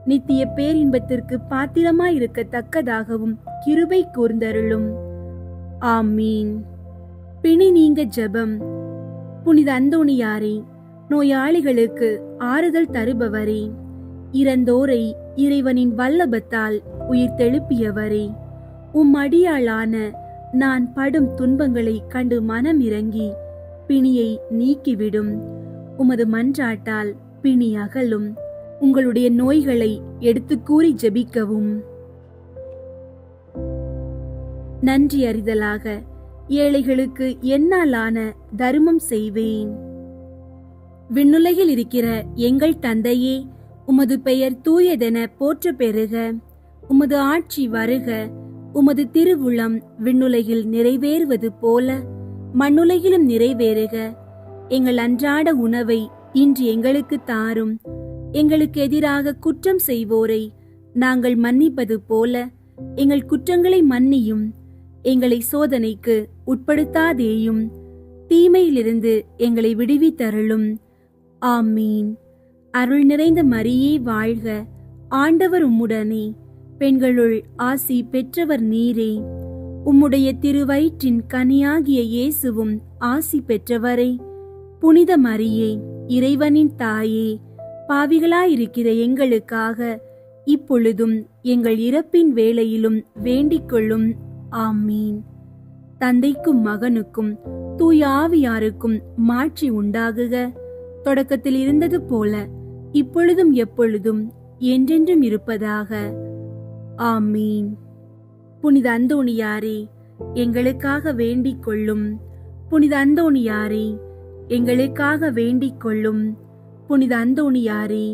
நித்திய பேரின்பத்திற்கு பாத்திரமாயிருக்கத்தக்கதாகவும் கிருபை கூர்ந்தருளும். ஆமீன். பிணி நீங்க ஜெபம். புனித அந்தோணியாரே, நோயாளிகளுக்கு ஆறுதல் தருபவரே, இறந்தோரை இறைவனின் வல்லபத்தால் உயிர் தெழுப்பியவரே, அடியாளான நான் படும் துன்பங்களை கண்டு மனம் இறங்கி பிணியை நீக்கிவிடும். உமது மன்றாட்டால் பிணி அகலும். உங்களுடைய நோய்களை எடுத்து கூறி ஜெபிக்கவும். நன்றி அறிதலாக ஏழைகளுக்கு என்னாலான தர்மம் செய்வேன். விண்ணுலகில் இருக்கிற எங்கள் தந்தையே, உமது பெயர் தூயதென போற்ற பெறுக. உமது ஆட்சி வருக. உமது திருவுளம் விண்ணுலகில் நிறைவேறுவது போல மண்ணுலகிலும் நிறைவேறுக. எங்கள் அன்றாட உணவை இன்று எங்களுக்கு தாரும். எங்களுக்கு எதிராக குற்றம் செய்வோரை நாங்கள் மன்னிப்பது போல எங்கள் குற்றங்களை மன்னியும். எங்களை சோதனைக்கு உட்படுத்தாதேயும், தீமையிலிருந்து எங்களை விடுவித்தருளும். ஆமீன். அருள் நிறைந்த மரியே வாழ்க. ஆண்டவர் உம்முடனே, பெண்களுள் ஆசி பெற்றவர் நீரே. உம்முடைய திருவயிற்றின் கனியாகிய இயேசுவும் ஆசி பெற்றவரே. புனித மரியே, இறைவனின் தாயே, பாவிகளாயிருக்கிற எங்களுக்காக இப்பொழுதும் எங்கள் இறப்பின் வேளையிலும் வேண்டிக் கொள்ளும். ஆமீன். தந்தைக்கும் மகனுக்கும் தூய ஆவியாருக்கும் மாட்சி உண்டாகுக. தொடக்கத்தில் இருந்தது போல இப்பொழுதும் எப்பொழுதும் என்றென்றும் இருப்பதாக. ஆமீன். புனித அந்தோணியாரே, எங்களுக்காக வேண்டிக் கொள்ளும். புனித அந்தோணியாரே, எங்களுக்காக வேண்டிக் கொள்ளும். புனித அந்தோணியாரே,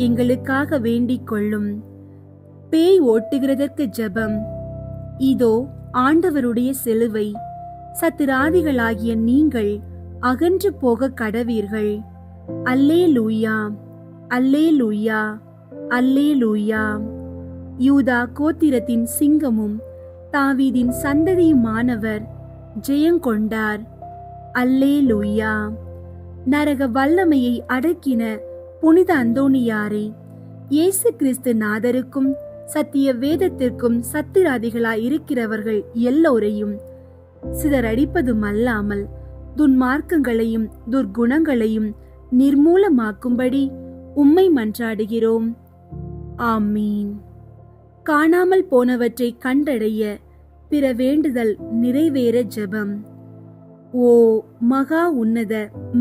எங்களுக்காக வேண்டிக் கொள்ளும். பேய் ஓட்டுகிறதற்கு ஜெபம். இதோ ஆண்டவருடைய சிலுவை. சத்துராதிகளாகிய நீங்கள் அகன்று போக கடவீர்கள். அல்லேலூயா, அல்லேலூயா, அல்லேலூயா. யூதா கோத்திரத்தின் சிங்கமும் தாவீதின் சந்ததியுமானவர் ஜெயங்கொண்டார். அல்லேலூயா. நரக வல்லமையை அடக்கின புனித அந்தோணியாரே, இயேசு கிறிஸ்து நாதருக்கும் சத்திய வேதத்திற்கும் சத்திராதிகளாய் இருக்கிறவர்கள் எல்லோரையும் சிதறடிப்பதுமல்லாமல் துன்மார்க்கங்களையும் துர்குணங்களையும் நிர்மூலமாக்கும்படி உம்மை மன்றாடுகிறோம். ஆமீன். காணாமல் போனவற்றை கண்டடைய பிற வேண்டுதல் நிறைவேற ஜெபம். ஓ மகா உன்னத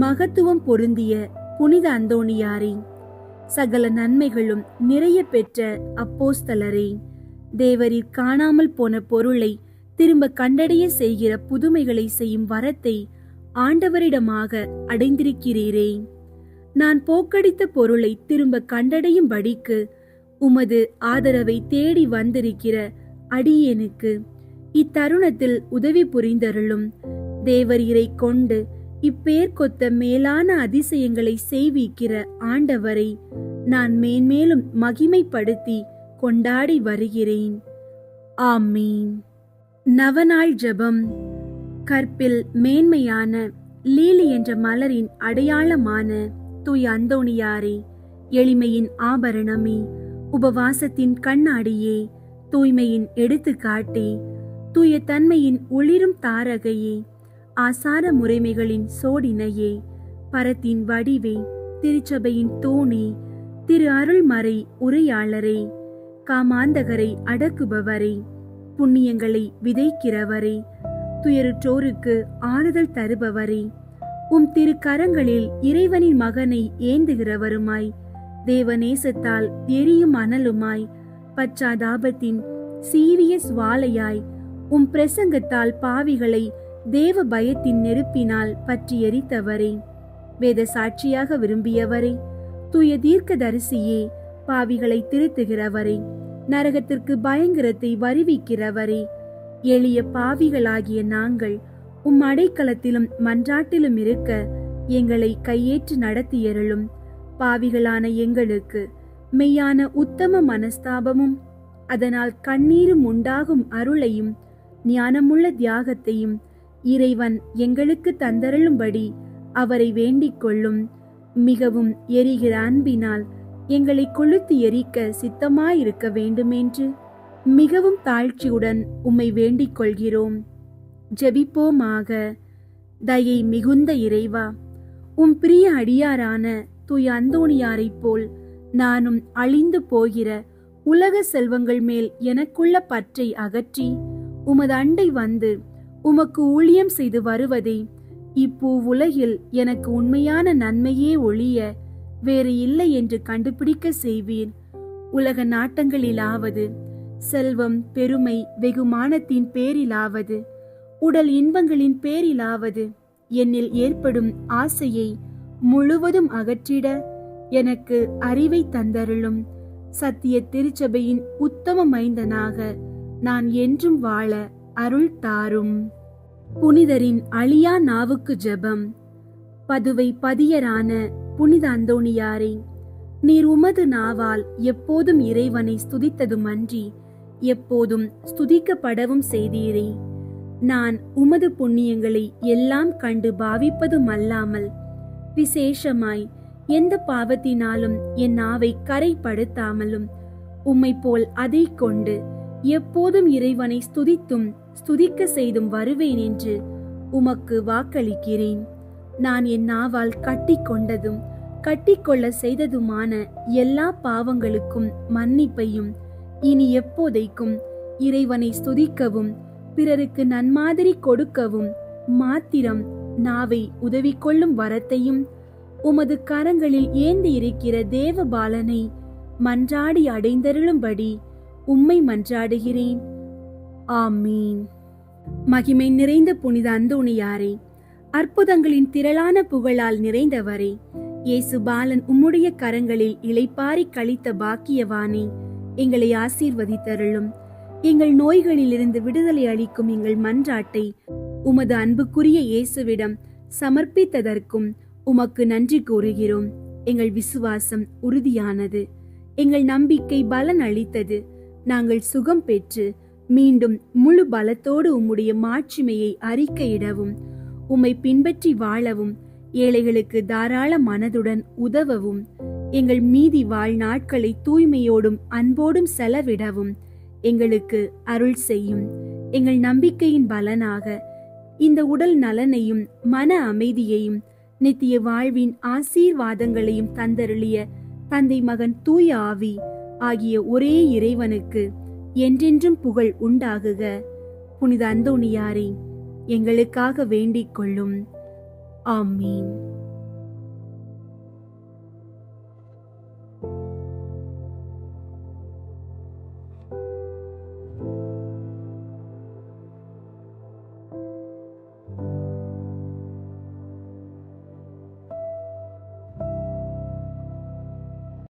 மகத்துவம் பொருந்திய புனித அந்தோணியாரே, சகல நன்மைகளும் நிறைய பெற்ற அப்போஸ்தலரே, தேவரீர் காணாமல் போன பொருளை திரும்ப கண்டடைய செய்கிற புதுமைகளை செய்யும் வரத்தை ஆண்டவரிடமாக அடைந்திருக்கிறீரே. நான் போக்கடித்த பொருளை திரும்ப கண்டடையும்படிக்கு உமது ஆதரவை தேடி வந்திருக்கிற அடியேனுக்கு இத்தருணத்தில் உதவி புரிந்தருளும். தேவரீரை கொண்டு இப்பேர்க்கொத்த மேலான அதிசயங்களை செய்விக்கிற ஆண்டவரை நான் மேன்மேலும் மகிமைப்படுத்தி கொண்டாடி வருகிறேன். ஆமீன். நவநாள் ஜெபம். கற்பில் மேன்மையான லீலி என்ற மலரின் அடையாளமான தூய அந்தோணியாரே, எளிமையின் ஆபரணமே, உபவாசத்தின் கண்ணாடியே, தூய்மையின் எடுத்துக்காட்டே, தூய தன்மையின் ஒளிரும் தாரகையே, ஆசார முறைமைகளின் சோடினையே, பரத்தின் வடிவே, திருச்சபையின் தூணே, திரு அருள்மறை உரையாளரே, காமாந்தகரை அடக்குபவரே, புண்ணியங்களை விதைக்கிறவரே, துயருற்றோருக்கு ஆறுதல் தருபவரே, உம் திருக்கரங்களில் இறைவனின் மகனை ஏந்துகிறவருமாய், தேவநேசத்தால் எரியும் அனலுமாய், பச்சாதாபத்தின் சீரிய சுவாலையாய், உம் பிரசங்கத்தால் பாவிகளை தேவ பயத்தின் நெருப்பினால் பற்றி எரித்தவரே, வேத சாட்சியாக விரும்பியவரே, தூய தீர்க்கதரிசியே, பாவிகளை திருத்துகிறவரே, நரகத்திற்கு பயங்கரத்தை வருவிக்கிறவரே, எளிய பாவிகளாகிய நாங்கள் உம் அடைக்கலத்திலும் மன்றாட்டிலும் இருக்க எங்களை கையேற்று நடத்தியருளும். பாவிகளான எங்களுக்கு மெய்யான உத்தம மனஸ்தாபமும் அதனால் கண்ணீரும் உண்டாகும் அருளையும் ஞானமுள்ள தியாகத்தையும் இறைவன் எங்களுக்கு தந்தருளும்படி அவரை வேண்டிக் கொள்ளும். மிகவும் எரிகிற அன்பினால் எங்களை கொளுத்தி எரிக்க சித்தமாயிருக்க வேண்டுமென்று மிகவும் தாழ்ச்சியுடன் உம்மை வேண்டிக் கொள்கிறோம். ஜெபிப்போமாக. தயை மிகுந்த இறைவா, உம் பிரிய அடியாரான தூய அந்தோணியாரைப் போல் நானும் அழிந்து போகிற உலக செல்வங்கள் மேல் எனக்குள்ள பற்றை அகற்றி உமது அண்டை வந்து உமக்கு ஊழியம் செய்து வருவதை இப்பூ உலகில் எனக்கு உண்மையான நன்மையே ஒழிய வேறு இல்லை என்று கண்டுபிடிக்க செய்வீர். உலக நாட்டங்களிலாவது, செல்வம் பெருமை வெகுமானத்தின் பேரிலாவது, உடல் இன்பங்களின் பேரிலாவது என்னில் ஏற்படும் ஆசையை முழுவதும் அகற்றிட எனக்கு அறிவை தந்தருளும். சத்திய திருச்சபையின் உத்தம மைந்தனாக நான் என்றும் வாழ அருள் தாரும். புனிதரின் அழியா நாவுக்கு ஜெபம். பதுவை பதியரான புனித அந்தோணியாரே, நீர் உமது நாவால் எப்போதும் இறைவனை ஸ்துதித்ததுமன்றி எப்போதும் ஸ்துதிக்கப்படவும் செய்தீரே. நான் உமது புண்ணியங்களை எல்லாம் கண்டு பாவிப்பதும் அல்லாமல் விசேஷமாய் எந்த பாவத்தினாலும் என் நாவை கரைப்படுத்தாமலும் உம்மை போல் அதை கொண்டு எப்போதும் இறைவனை ஸ்துதித்தும் ஸ்துதிக்க செய்தும் வருவேன் என்று உமக்கு வாக்களிக்கிறேன். நான் என் நாவால் கட்டி கொண்டதும் கட்டிக்கொள்ள செய்ததுமான எல்லா பாவங்களுக்கும் மன்னிப்பையும் இனி எப்போதைக்கும் இறைவனை ஸ்துதிக்கவும் பிறருக்கு நன்மாதிரி கொடுக்கவும் மாத்திரம் நாவை உதவி கொள்ளும் வரத்தையும் உமது கரங்களில் ஏந்தி இருக்கிற தேவபாலனை மன்றாடி அடைந்தருளும்படி உம்மை மன்றாடுகிறேன். ஆமீன். மகிமை நிறைந்த புனித அந்தோணியாரே, அற்புதங்களின் திரளான புகழால் நிறைந்தவரே, இயேசு பாலன் உம்முடைய கரங்களில் இளைப்பாரி கழித்த பாக்கியவானே, எங்களை ஆசீர்வதித்தருளும். எங்கள் நோய்களிலிருந்து விடுதலை அளிக்கும் எங்கள் மன்றாட்டை உமது அன்புக்குரிய இயேசுவிடம் சமர்ப்பித்ததற்கும் உமக்கு நன்றி கூறுகிறோம். எங்கள் விசுவாசம் உறுதியானது, எங்கள் நம்பிக்கை பலன் அளித்தது. நாங்கள் சுகம் பெற்று மீண்டும் முழு பலத்தோடு உம்முடைய மாட்சிமையை அறிக்கையிடவும் உம்மை பின்பற்றி வாழவும் ஏழைகளுக்கு தாராள மனதுடன் உதவவும் எங்கள் மீதி வாழ்நாட்களை தூய்மையோடும் அன்போடும் செலவிடவும் எங்களுக்கு அருள் செய்யும். எங்கள் நம்பிக்கையின் பலனாக இந்த உடல் நலனையும் மன அமைதியையும் நித்திய வாழ்வின் ஆசீர்வாதங்களையும் தந்தருளிய தந்தை மகன் தூய ஆவி ஆகிய ஒரே இறைவனுக்கு என்றென்றும் புகழ் உண்டாகுக. புனித அந்தோணியாரே, எங்களுக்காக வேண்டிக் கொள்ளும். ஆமீன்.